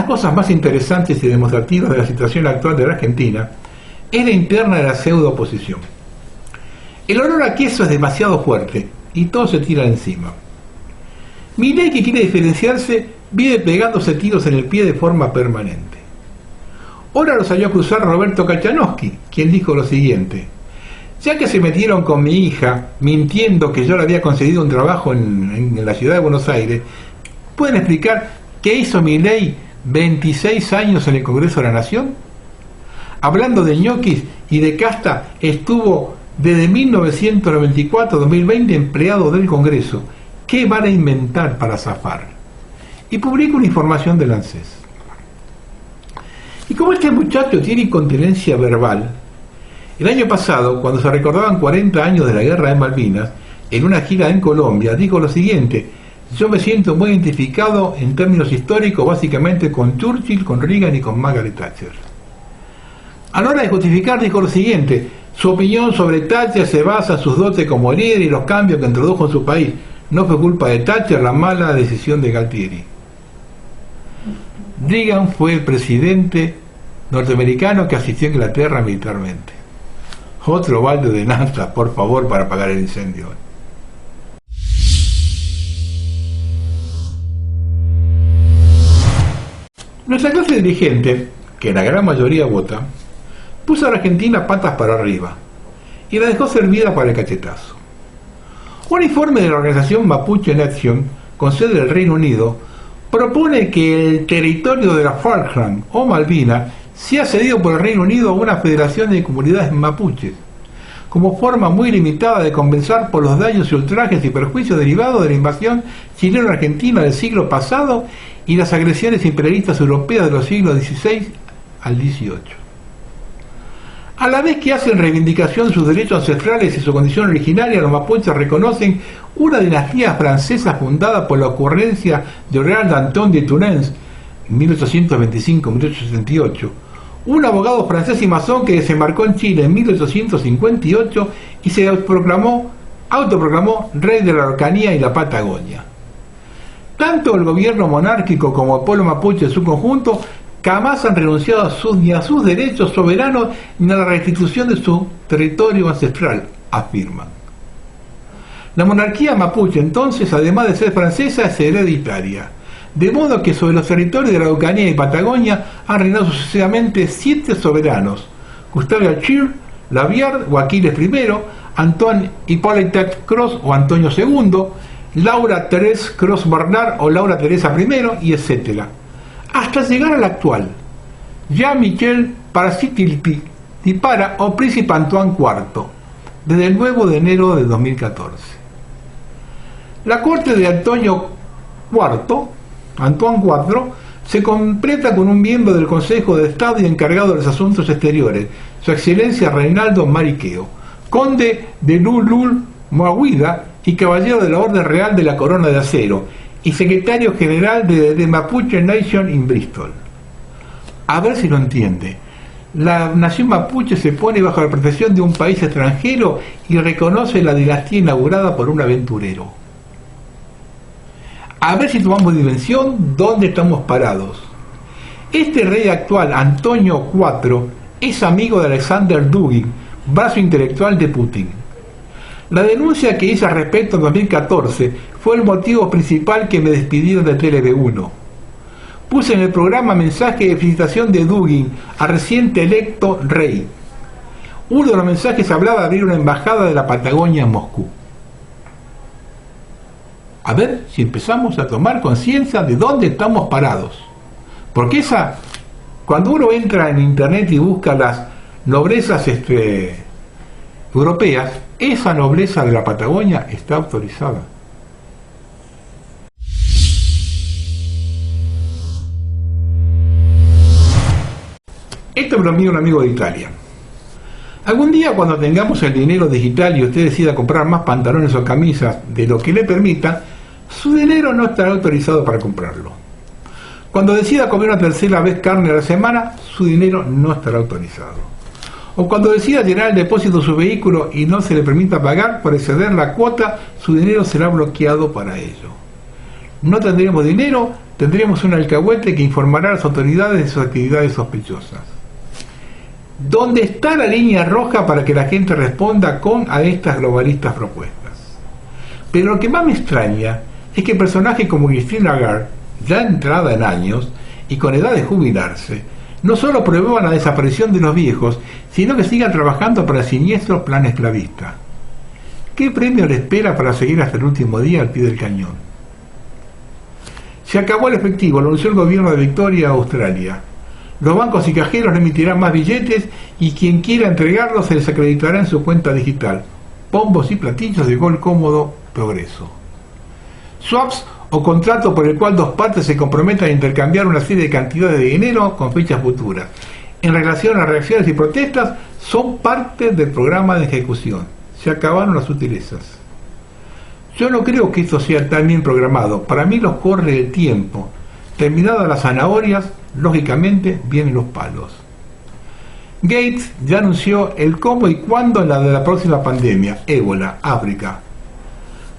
cosas más interesantes y demostrativas de la situación actual de la Argentina es la interna de la pseudo-oposición. El olor a queso es demasiado fuerte y todo se tira encima. Milei, que quiere diferenciarse, vive pegándose tiros en el pie de forma permanente. Ahora lo salió a cruzar Roberto Kachanowski, quien dijo lo siguiente: ya que se metieron con mi hija mintiendo que yo le había concedido un trabajo en la ciudad de Buenos Aires, ¿pueden explicar qué hizo Milei 26 años en el Congreso de la Nación? Hablando de ñoquis y de casta, estuvo desde 1994 a 2020 empleado del Congreso. ¿Qué van a inventar para zafar? Y publica una información del ANSES. Y como este muchacho tiene incontinencia verbal, el año pasado, cuando se recordaban 40 años de la Guerra de Malvinas, en una gira en Colombia, dijo lo siguiente: yo me siento muy identificado en términos históricos básicamente con Churchill, con Reagan y con Margaret Thatcher. A la hora de justificar dijo lo siguiente: su opinión sobre Thatcher se basa en sus dotes como líder y los cambios que introdujo en su país. No fue culpa de Thatcher la mala decisión de Galtieri. Reagan fue el presidente norteamericano que asistió a Inglaterra militarmente. Otro balde de nafta, por favor, para apagar el incendio. Nuestra clase dirigente, que la gran mayoría vota, puso a la Argentina patas para arriba y la dejó servida para el cachetazo. Un informe de la organización Mapuche in Action, con sede del Reino Unido, propone que el territorio de la Falkland o Malvinas sea cedido por el Reino Unido a una federación de comunidades mapuches, como forma muy limitada de compensar por los daños y ultrajes y perjuicios derivados de la invasión chileno-argentina del siglo pasado y las agresiones imperialistas europeas de los siglos XVI al XVIII. A la vez que hacen reivindicación de sus derechos ancestrales y su condición originaria, los mapuches reconocen una dinastía francesa fundada por la ocurrencia de Aurélien Danton de Tourens en 1825-1878, un abogado francés y masón que desembarcó en Chile en 1858 y se autoproclamó rey de la Araucanía y la Patagonia. Tanto el gobierno monárquico como el pueblo mapuche en su conjunto jamás han renunciado ni a sus derechos soberanos ni a la restitución de su territorio ancestral, afirman. La monarquía mapuche, entonces, además de ser francesa, es hereditaria, de modo que sobre los territorios de la Araucanía y Patagonia han reinado sucesivamente 7 soberanos: Gustave Achir, Laviard o Aquiles I, Antoine Hippolyte Cross o Antonio II, Laura Thérèse Cross Bernard o Laura Teresa I, y etc., hasta llegar al actual, Jean-Michel Parasitilpara o Príncipe Antoine IV, desde el 9 de enero de 2014. La corte de Antoine IV, se completa con un miembro del Consejo de Estado y encargado de los asuntos exteriores, Su Excelencia Reinaldo Mariqueo, conde de Lulul Moahuida y caballero de la Orden Real de la Corona de Acero, y secretario general de The Mapuche Nation in Bristol. A ver si lo entiende. La nación mapuche se pone bajo la protección de un país extranjero y reconoce la dinastía inaugurada por un aventurero. A ver si tomamos dimensión dónde estamos parados. Este rey actual, Antonio IV, es amigo de Alexander Dugin, brazo intelectual de Putin. La denuncia que hice al respecto en 2014 fue el motivo principal que me despidieron de TV1. Puse en el programa mensaje de felicitación de Dugin al reciente electo rey. Uno de los mensajes hablaba de abrir una embajada de la Patagonia en Moscú. A ver si empezamos a tomar conciencia de dónde estamos parados. Porque cuando uno entra en internet y busca las noblezas europeas, esa nobleza de la Patagonia está autorizada. Esto me lo envió un amigo de Italia. Algún día, cuando tengamos el dinero digital y usted decida comprar más pantalones o camisas de lo que le permita, su dinero no estará autorizado para comprarlo. Cuando decida comer una tercera vez carne a la semana, su dinero no estará autorizado. O cuando decida llenar el depósito de su vehículo y no se le permita pagar por exceder la cuota, su dinero será bloqueado para ello. No tendremos dinero, tendremos un alcahuete que informará a las autoridades de sus actividades sospechosas. ¿Dónde está la línea roja para que la gente responda a estas globalistas propuestas? Pero lo que más me extraña es que personajes como Christine Lagarde, ya entrada en años y con edad de jubilarse, no solo promuevan la desaparición de los viejos, sino que sigan trabajando para el siniestro plan esclavista. ¿Qué premio le espera para seguir hasta el último día al pie del cañón? Se acabó el efectivo, lo anunció el gobierno de Victoria, Australia. Los bancos y cajeros le emitirán más billetes y quien quiera entregarlos se les acreditará en su cuenta digital. Bombos y platillos llegó el cómodo progreso. Swaps o contrato por el cual dos partes se comprometan a intercambiar una serie de cantidades de dinero con fechas futuras. En relación a reacciones y protestas, son parte del programa de ejecución. Se acabaron las sutilezas. Yo no creo que esto sea tan bien programado. Para mí los corre el tiempo. Terminadas las zanahorias, lógicamente vienen los palos. Gates ya anunció el cómo y cuándo en la de la próxima pandemia, ébola, África.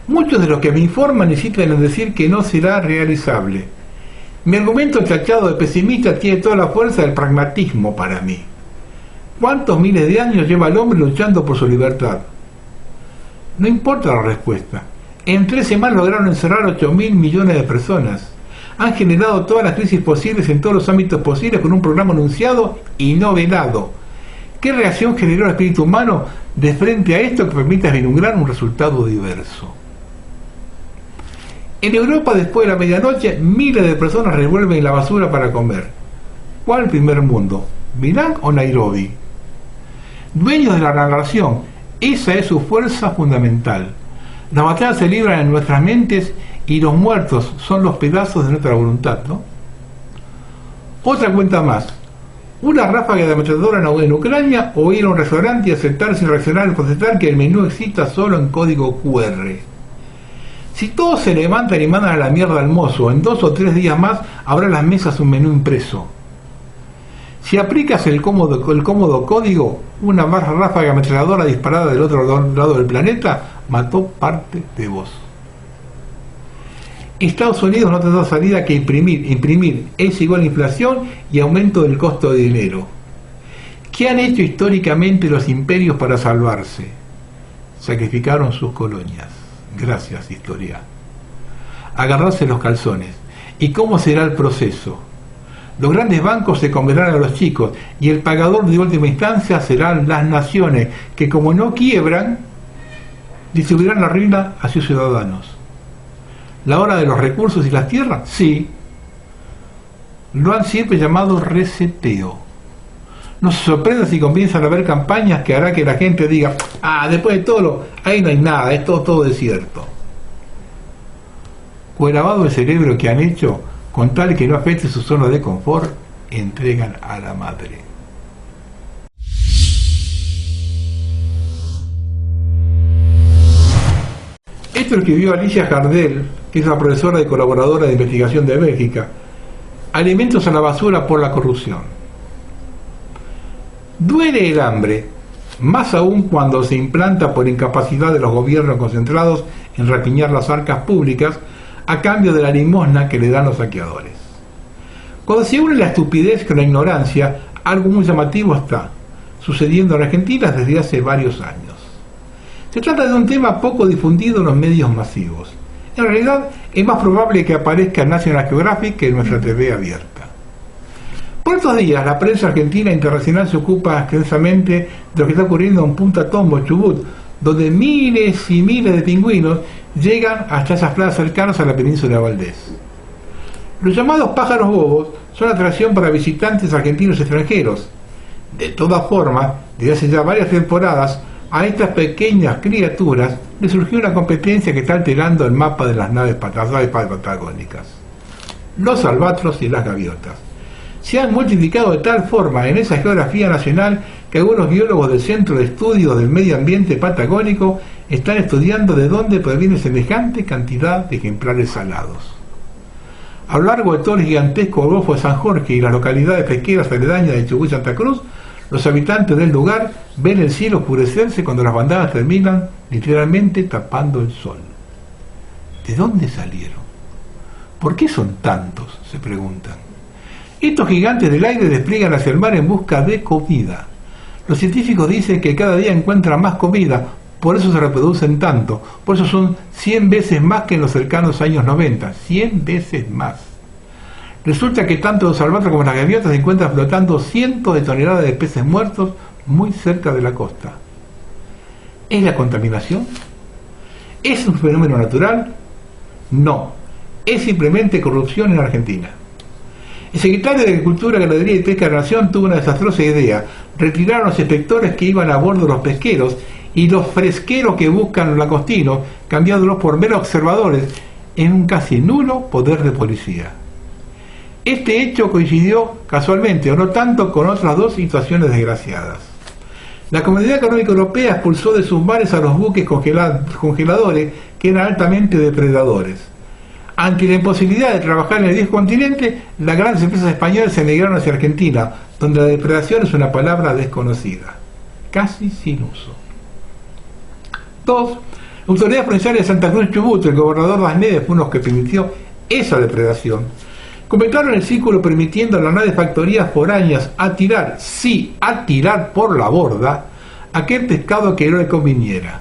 Muchos de los que me informan insisten en decir que no será realizable. Mi argumento tachado de pesimista tiene toda la fuerza del pragmatismo para mí. ¿Cuántos miles de años lleva el hombre luchando por su libertad? No importa la respuesta. En 3 semanas lograron encerrar 8.000 millones de personas. Han generado todas las crisis posibles en todos los ámbitos posibles con un programa anunciado y no velado. ¿Qué reacción generó el espíritu humano de frente a esto que permita vislumbrar un resultado diverso? En Europa, después de la medianoche, miles de personas revuelven la basura para comer. ¿Cuál primer mundo? ¿Milán o Nairobi? Dueños de la narración, esa es su fuerza fundamental. Las batallas se libran en nuestras mentes y los muertos son los pedazos de nuestra voluntad, ¿no? Otra cuenta más. Una ráfaga de ametralladora en Ucrania o ir a un restaurante y aceptar sin reaccionar y protestar que el menú exista solo en código QR. Si todos se levantan y mandan a la mierda al mozo, en 2 o 3 días más habrá en las mesas un menú impreso. Si aplicas el cómodo código, una ráfaga ametralladora disparada del otro lado del planeta mató parte de vos. Estados Unidos no tendrá salida que imprimir es igual a inflación y aumento del costo de dinero. ¿Qué han hecho históricamente los imperios para salvarse? Sacrificaron sus colonias. Gracias, historia. Agarrarse los calzones. ¿Y cómo será el proceso? Los grandes bancos se comerán a los chicos y el pagador de última instancia serán las naciones que, como no quiebran, distribuirán la ruina a sus ciudadanos. ¿La hora de los recursos y las tierras? Sí. Lo han siempre llamado reseteo. No se sorprenda si comienzan a haber campañas que hará que la gente diga: después de todo, ahí no hay nada, es todo desierto. Con el lavado de cerebro que han hecho, con tal que no afecte su zona de confort, entregan a la madre. Esto lo escribió Alicia Jardel, que es una profesora y colaboradora de investigación de Bélgica. Alimentos a la basura por la corrupción. Duele el hambre, más aún cuando se implanta por incapacidad de los gobiernos concentrados en rapiñar las arcas públicas a cambio de la limosna que le dan los saqueadores. Cuando se une la estupidez con la ignorancia, algo muy llamativo está sucediendo en Argentina desde hace varios años. Se trata de un tema poco difundido en los medios masivos. En realidad, es más probable que aparezca en National Geographic que en nuestra TV abierta. Por estos días, la prensa argentina e internacional se ocupa extensamente de lo que está ocurriendo en Punta Tombo, Chubut, donde miles y miles de pingüinos llegan hasta esas playas cercanas a la península de Valdés. Los llamados pájaros bobos son atracción para visitantes argentinos y extranjeros. De todas formas, desde hace ya varias temporadas, a estas pequeñas criaturas le surgió una competencia que está alterando el mapa de las naves patagónicas. Los albatros y las gaviotas se han multiplicado de tal forma en esa geografía nacional que algunos biólogos del Centro de Estudios del Medio Ambiente Patagónico están estudiando de dónde proviene semejante cantidad de ejemplares alados. A lo largo de todo el gigantesco Golfo de San Jorge y las localidades pesqueras aledañas de Chubut y Santa Cruz, los habitantes del lugar ven el cielo oscurecerse cuando las bandadas terminan literalmente tapando el sol. ¿De dónde salieron? ¿Por qué son tantos?, se preguntan. Estos gigantes del aire despliegan hacia el mar en busca de comida. Los científicos dicen que cada día encuentran más comida, por eso se reproducen tanto, por eso son 100 veces más que en los cercanos años 90, 100 veces más. Resulta que tanto los albatros como las gaviotas se encuentran flotando cientos de toneladas de peces muertos muy cerca de la costa. ¿Es la contaminación? ¿Es un fenómeno natural? No, es simplemente corrupción en Argentina. El secretario de Agricultura, Ganadería y Pesca de la Nación tuvo una desastrosa idea: retirar a los inspectores que iban a bordo de los pesqueros y los fresqueros que buscan los langostinos, cambiándolos por meros observadores en un casi nulo poder de policía. Este hecho coincidió casualmente, o no tanto, con otras dos situaciones desgraciadas. La Comunidad Económica Europea expulsó de sus mares a los buques congeladores que eran altamente depredadores. Ante la imposibilidad de trabajar en el viejo continente, las grandes empresas españolas se emigraron hacia Argentina, donde la depredación es una palabra desconocida, casi sin uso. 2. La autoridad provincial de Santa Cruz Chubut, el gobernador Das Neves, fue uno que permitió esa depredación. Completaron el círculo permitiendo a las naves factorías foráneas a tirar por la borda aquel pescado que no le conviniera.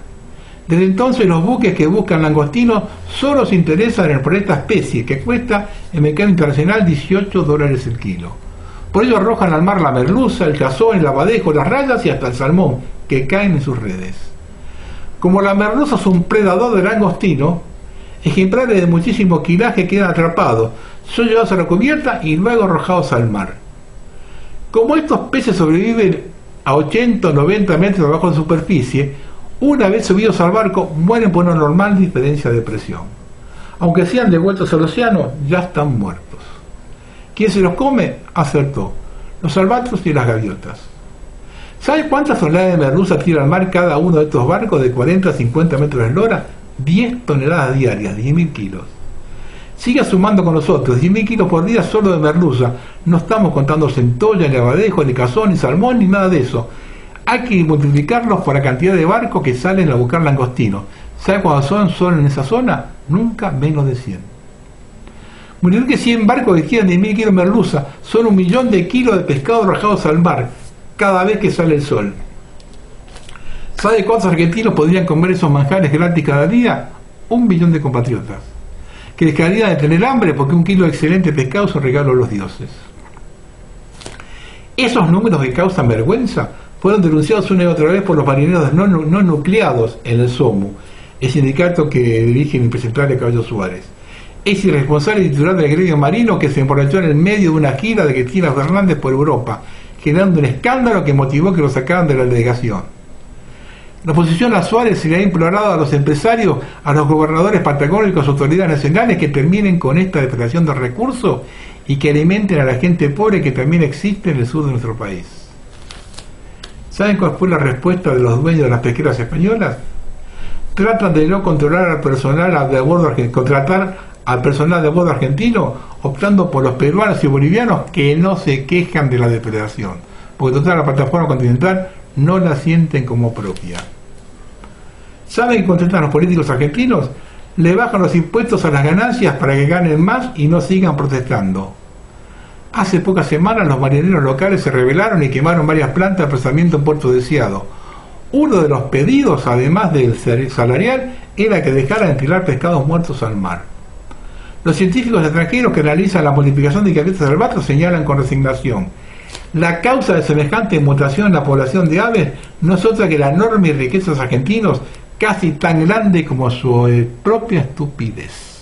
Desde entonces los buques que buscan langostinos solo se interesan por esta especie, que cuesta en mercado internacional $18 el kilo. Por ello arrojan al mar la merluza, el cazón, el abadejo, las rayas y hasta el salmón, que caen en sus redes. Como la merluza es un predador de langostino, ejemplares de muchísimo quilaje quedan atrapados, son llevados a la cubierta y luego arrojados al mar. Como estos peces sobreviven a 80 o 90 metros bajo la superficie, una vez subidos al barco mueren por una normal diferencia de presión. Aunque sean devueltos al océano, ya están muertos. ¿Quién se los come? Acertó: los albatros y las gaviotas. ¿Sabe cuántas toneladas de merluza tira al mar cada uno de estos barcos de 40 a 50 metros de eslora? 10 toneladas diarias, 10.000 kilos. Siga sumando con nosotros, 10.000 kilos por día solo de merluza. No estamos contando centolla, ni abadejo, ni cazón, ni salmón, ni nada de eso. Hay que multiplicarlos por la cantidad de barcos que salen a buscar langostinos. ¿Sabe cuántos son solo en esa zona? Nunca menos de 100. Multiplique que 100 barcos que quieran de 1.000 kilos de merluza son 1 millón de kilos de pescado arrojados al mar cada vez que sale el sol. ¿Sabe cuántos argentinos podrían comer esos manjares gratis cada día? 1 millón de compatriotas, que dejarían de tener hambre porque 1 kilo de excelente pescado es un regalo a los dioses. Esos números que causan vergüenza fueron denunciados una y otra vez por los marineros no nucleados en el SOMU, el sindicato que dirige el impresentable Caballo Suárez. Es irresponsable titular del gremio marino que se emborrachó en el medio de una gira de Cristina Fernández por Europa, generando un escándalo que motivó que lo sacaran de la delegación. La oposición a Suárez se le ha implorado a los empresarios, a los gobernadores patagónicos, a las autoridades nacionales que terminen con esta depredación de recursos y que alimenten a la gente pobre que también existe en el sur de nuestro país. ¿Saben cuál fue la respuesta de los dueños de las pesqueras españolas? Tratan de no controlar al personal de bordo, contratar al personal de bordo argentino, optando por los peruanos y bolivianos que no se quejan de la depredación, porque total la plataforma continental no la sienten como propia. ¿Saben qué contestan los políticos argentinos? Le bajan los impuestos a las ganancias para que ganen más y no sigan protestando. Hace pocas semanas los marineros locales se rebelaron y quemaron varias plantas de procesamiento en Puerto Deseado. Uno de los pedidos, además del salarial, era que dejaran de tirar pescados muertos al mar. Los científicos extranjeros que analizan la multiplicación de gaviotas albatros señalan con resignación: la causa de semejante mutación en la población de aves no es otra que la enorme riqueza de los argentinos, casi tan grande como su propia estupidez.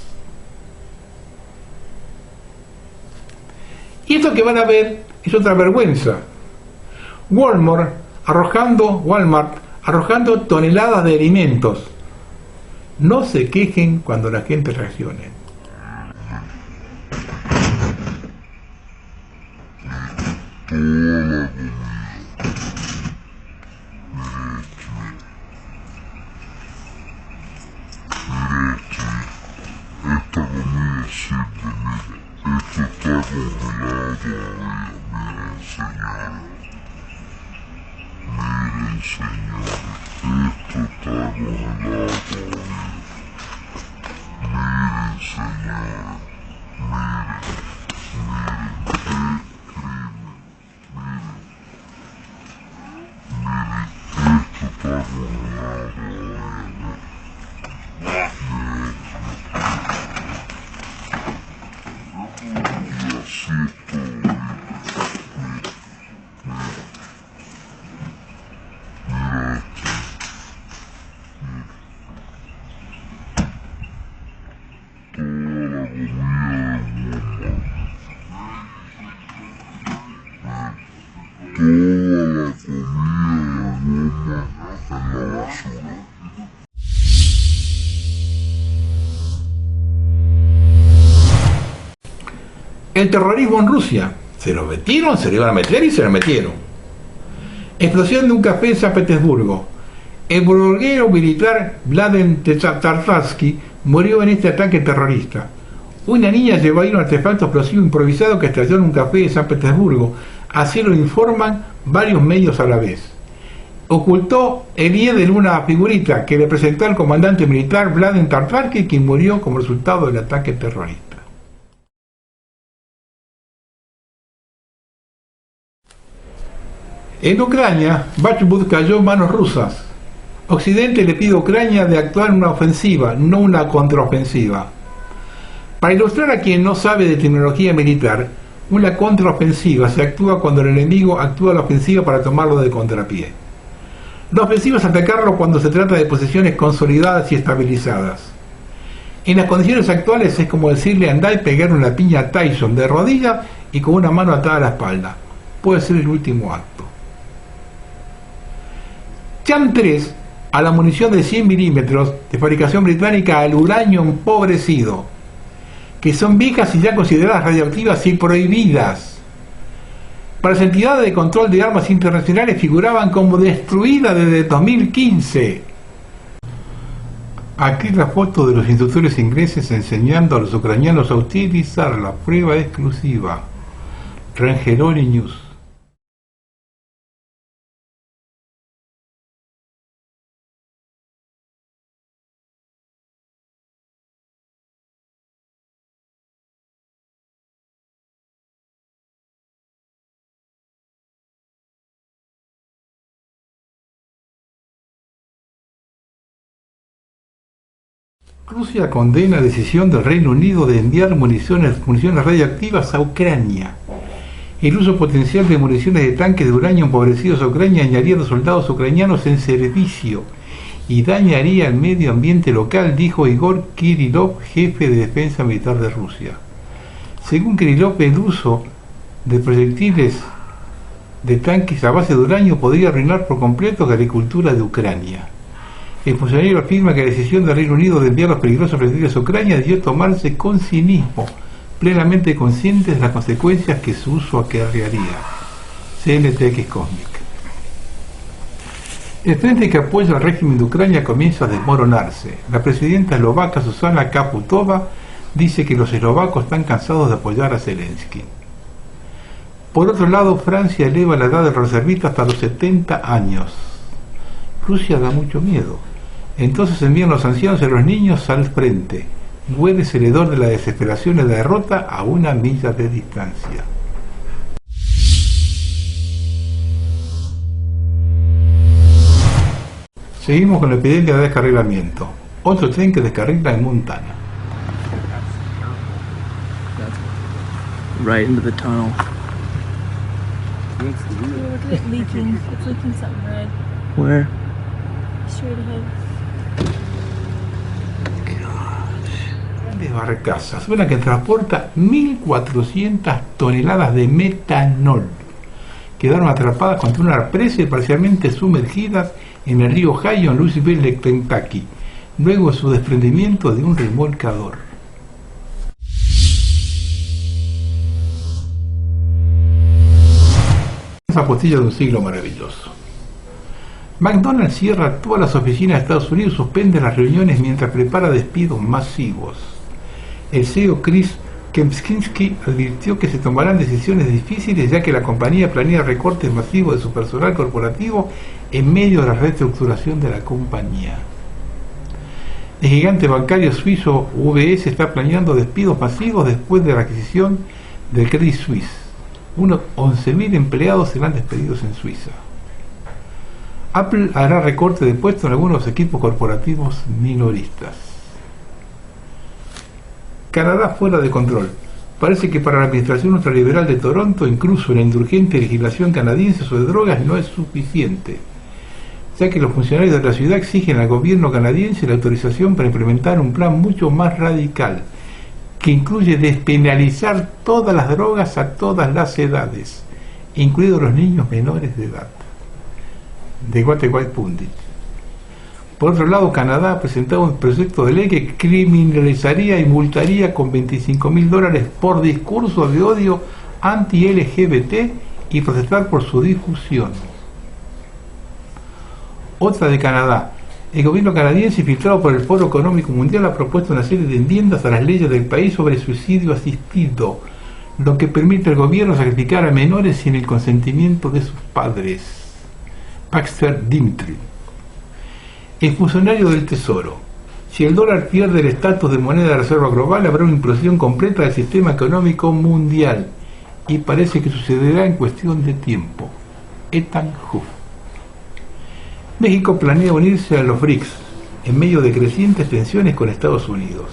Y esto que van a ver es otra vergüenza. Walmart arrojando toneladas de alimentos. No se quejen cuando la gente reaccione. Esta comida sirve, mire, esto está congelado todavía, miren señores, esto está congelado todavía, miren señores, El terrorismo en Rusia. Se lo metieron, se lo iban a meter y se lo metieron. Explosión de un café en San Petersburgo. El bloguero militar Vladimir Tartarsky murió en este ataque terrorista. Una niña llevó ahí un artefacto explosivo improvisado que estalló en un café de San Petersburgo. Así lo informan varios medios a la vez. Ocultó el IED en una figurita que le presentó al comandante militar Vladimir Tartarsky, quien murió como resultado del ataque terrorista. En Ucrania, Bachmut cayó en manos rusas. Occidente le pide a Ucrania de actuar en una ofensiva, no una contraofensiva. Para ilustrar a quien no sabe de tecnología militar, una contraofensiva se actúa cuando el enemigo actúa a la ofensiva para tomarlo de contrapié. La ofensiva es atacarlo cuando se trata de posiciones consolidadas y estabilizadas. En las condiciones actuales es como decirle andá y pegarle una piña a Tyson de rodillas y con una mano atada a la espalda. Puede ser el último acto. Cham 3 a la munición de 100 milímetros de fabricación británica al uranio empobrecido, que son viejas y ya consideradas radioactivas y prohibidas. Para las entidades de control de armas internacionales figuraban como destruidas desde 2015. Aquí la foto de los instructores ingleses enseñando a los ucranianos a utilizar la prueba exclusiva. Rangeroni News. Rusia condena la decisión del Reino Unido de enviar municiones radioactivas a Ucrania. El uso potencial de municiones de tanques de uranio empobrecidos a Ucrania añadiría a los soldados ucranianos en servicio y dañaría el medio ambiente local, dijo Igor Kirillov, jefe de defensa militar de Rusia. Según Kirillov, el uso de proyectiles de tanques a base de uranio podría arruinar por completo la agricultura de Ucrania. El funcionario afirma que la decisión del Reino Unido de enviar los peligrosos proyectiles a Ucrania debió tomarse con cinismo, plenamente conscientes de las consecuencias que su uso acarrearía. CNTX Cosmic. El frente que apoya al régimen de Ucrania comienza a desmoronarse. La presidenta eslovaca Zuzana Čaputová dice que los eslovacos están cansados de apoyar a Zelensky. Por otro lado, Francia eleva la edad del reservista hasta los 70 años. Rusia da mucho miedo. Entonces envían los ancianos y los niños al frente. Güeres, el hedor de la desesperación y la derrota a 1 milla de distancia. Seguimos con la epidemia de descarrilamiento. Otro tren que descarrila en Montana. Right into the tunnel. Look at it leaking. It's leaking something red. Where? Straight ahead. Grandes barcazas, una que transporta 1.400 toneladas de metanol. Quedaron atrapadas contra una presa y parcialmente sumergidas en el río Ohio en Louisville, Kentucky, luego de su desprendimiento de un remolcador. Esa postilla de un siglo maravilloso. McDonald's cierra todas las oficinas de Estados Unidos y suspende las reuniones mientras prepara despidos masivos. El CEO Chris Kempczinski advirtió que se tomarán decisiones difíciles ya que la compañía planea recortes masivos de su personal corporativo en medio de la reestructuración de la compañía. El gigante bancario suizo UBS está planeando despidos masivos después de la adquisición del Credit Suisse. Unos 11.000 empleados serán despedidos en Suiza. Apple hará recorte de puestos en algunos equipos corporativos minoristas. Canadá fuera de control. Parece que para la administración ultraliberal de Toronto, incluso la indulgente legislación canadiense sobre drogas no es suficiente, ya que los funcionarios de la ciudad exigen al gobierno canadiense la autorización para implementar un plan mucho más radical, que incluye despenalizar todas las drogas a todas las edades, incluidos los niños menores de edad. De Guatemala Pundit. Por otro lado, Canadá ha presentado un proyecto de ley que criminalizaría y multaría con $25.000 por discurso de odio anti-LGBT y protestar por su difusión. Otra de Canadá. El gobierno canadiense, filtrado por el Foro Económico Mundial, ha propuesto una serie de enmiendas a las leyes del país sobre suicidio asistido, lo que permite al gobierno sacrificar a menores sin el consentimiento de sus padres. Baxter Dimitri. El funcionario del Tesoro. Si el dólar pierde el estatus de moneda de reserva global, habrá una implosión completa del sistema económico mundial, y parece que sucederá en cuestión de tiempo. Ethan Huff. México planea unirse a los BRICS en medio de crecientes tensiones con Estados Unidos.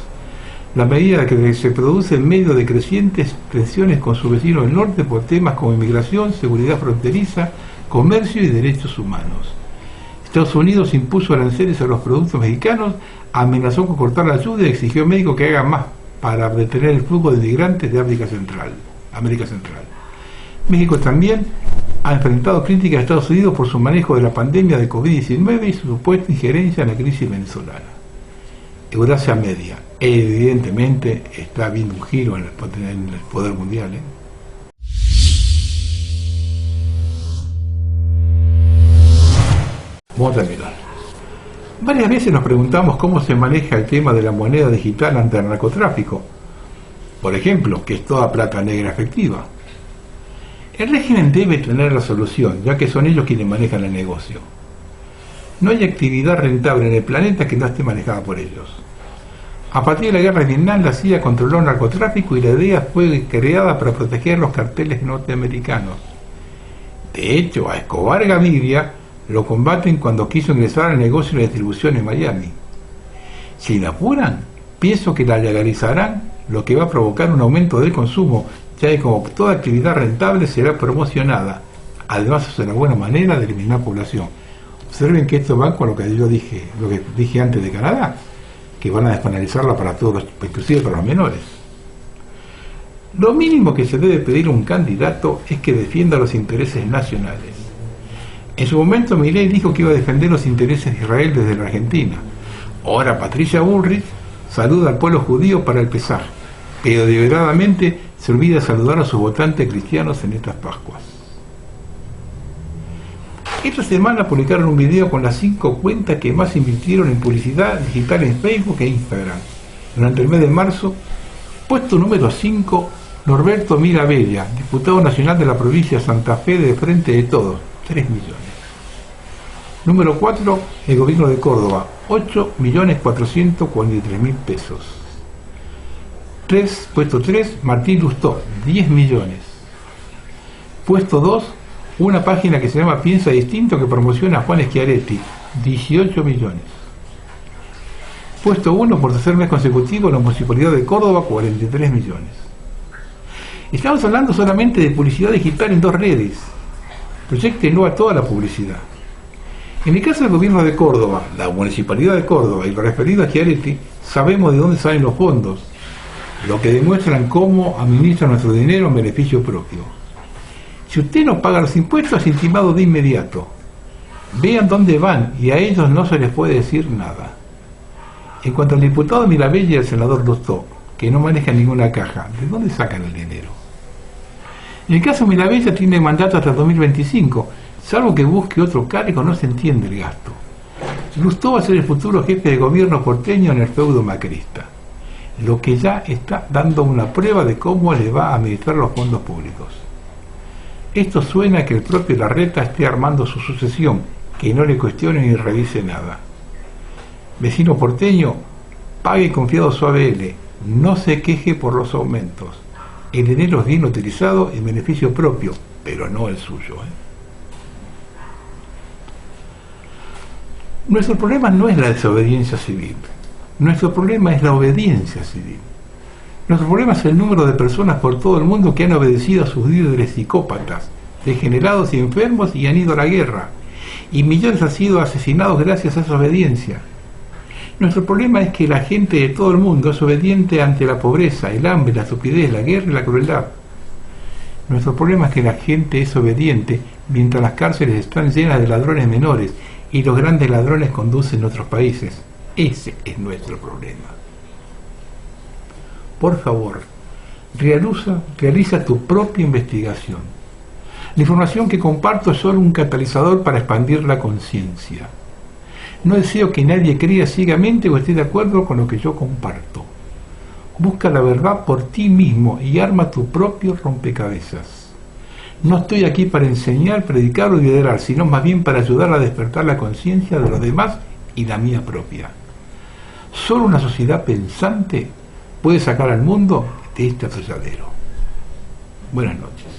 La medida que se produce en medio de crecientes tensiones con su vecino del norte por temas como inmigración, seguridad fronteriza, comercio y derechos humanos. Estados Unidos impuso aranceles a los productos mexicanos, amenazó con cortar la ayuda y exigió a México que haga más para detener el flujo de migrantes de América Central. México también ha enfrentado críticas a Estados Unidos por su manejo de la pandemia de COVID-19 y su supuesta injerencia en la crisis venezolana. Eurasia Media, evidentemente, está viendo un giro en el poder mundial. Vamos a terminar. Varias veces nos preguntamos cómo se maneja el tema de la moneda digital ante el narcotráfico. Por ejemplo, que es toda plata negra efectiva. El régimen debe tener la solución, ya que son ellos quienes manejan el negocio. No hay actividad rentable en el planeta que no esté manejada por ellos. A partir de la guerra de Vietnam, la CIA controló el narcotráfico y la idea fue creada para proteger los carteles norteamericanos. De hecho, a Escobar Gaviria lo combaten cuando quiso ingresar al negocio de la distribución en Miami. Si la apuran, pienso que la legalizarán, lo que va a provocar un aumento del consumo, ya que como toda actividad rentable será promocionada. Además es una buena manera de eliminar población. Observen que esto va con lo que yo dije, lo que dije antes de Canadá, que van a despenalizarla para todos, inclusive para los menores. Lo mínimo que se debe pedir a un candidato es que defienda los intereses nacionales. En su momento Milei dijo que iba a defender los intereses de Israel desde la Argentina. Ahora Patricia Bullrich saluda al pueblo judío para el Pesaj, pero deliberadamente se olvida saludar a sus votantes cristianos en estas Pascuas. Esta semana publicaron un video con las 5 cuentas que más invirtieron en publicidad digital en Facebook e Instagram. Durante el mes de marzo, puesto número 5, Norberto Mirabella, diputado nacional de la provincia de Santa Fe de Frente de Todos, 3 millones. Número 4, el gobierno de Córdoba, 8.443.000 pesos. Puesto 3, Martín Lustó, 10 millones. Puesto 2, una página que se llama Piensa Distinto que promociona a Juan Schiaretti, 18 millones. Puesto 1, por tercer mes consecutivo, la Municipalidad de Córdoba, 43 millones. Estamos hablando solamente de publicidad digital en 2 redes. Proyéctenlo a toda la publicidad. En el caso del gobierno de Córdoba, la Municipalidad de Córdoba y lo referido a Schiaretti, sabemos de dónde salen los fondos, lo que demuestran cómo administran nuestro dinero en beneficio propio. Si usted no paga los impuestos, es intimado de inmediato. Vean dónde van y a ellos no se les puede decir nada. En cuanto al diputado Mirabella y al senador Lustó, que no manejan ninguna caja, ¿de dónde sacan el dinero? En el caso de Mirabella tiene mandato hasta 2025, salvo que busque otro cargo, no se entiende el gasto. Lustó va a ser el futuro jefe de gobierno porteño en el feudo macrista, lo que ya está dando una prueba de cómo le va a administrar los fondos públicos. Esto suena a que el propio Larreta esté armando su sucesión, que no le cuestione ni revise nada. Vecino porteño, pague confiado su ABL, no se queje por los aumentos. El dinero es bien utilizado en beneficio propio, pero no el suyo. Nuestro problema no es la desobediencia civil. Nuestro problema es la obediencia civil. Nuestro problema es el número de personas por todo el mundo que han obedecido a sus líderes psicópatas, degenerados y enfermos y han ido a la guerra. Y millones han sido asesinados gracias a esa obediencia. Nuestro problema es que la gente de todo el mundo es obediente ante la pobreza, el hambre, la estupidez, la guerra y la crueldad. Nuestro problema es que la gente es obediente mientras las cárceles están llenas de ladrones menores y los grandes ladrones conducen otros países. Ese es nuestro problema. Por favor, realiza tu propia investigación. La información que comparto es solo un catalizador para expandir la conciencia. No deseo que nadie crea ciegamente o esté de acuerdo con lo que yo comparto. Busca la verdad por ti mismo y arma tu propio rompecabezas. No estoy aquí para enseñar, predicar o liderar, sino más bien para ayudar a despertar la conciencia de los demás y la mía propia. Solo una sociedad pensante puede sacar al mundo de este atolladero. Buenas noches.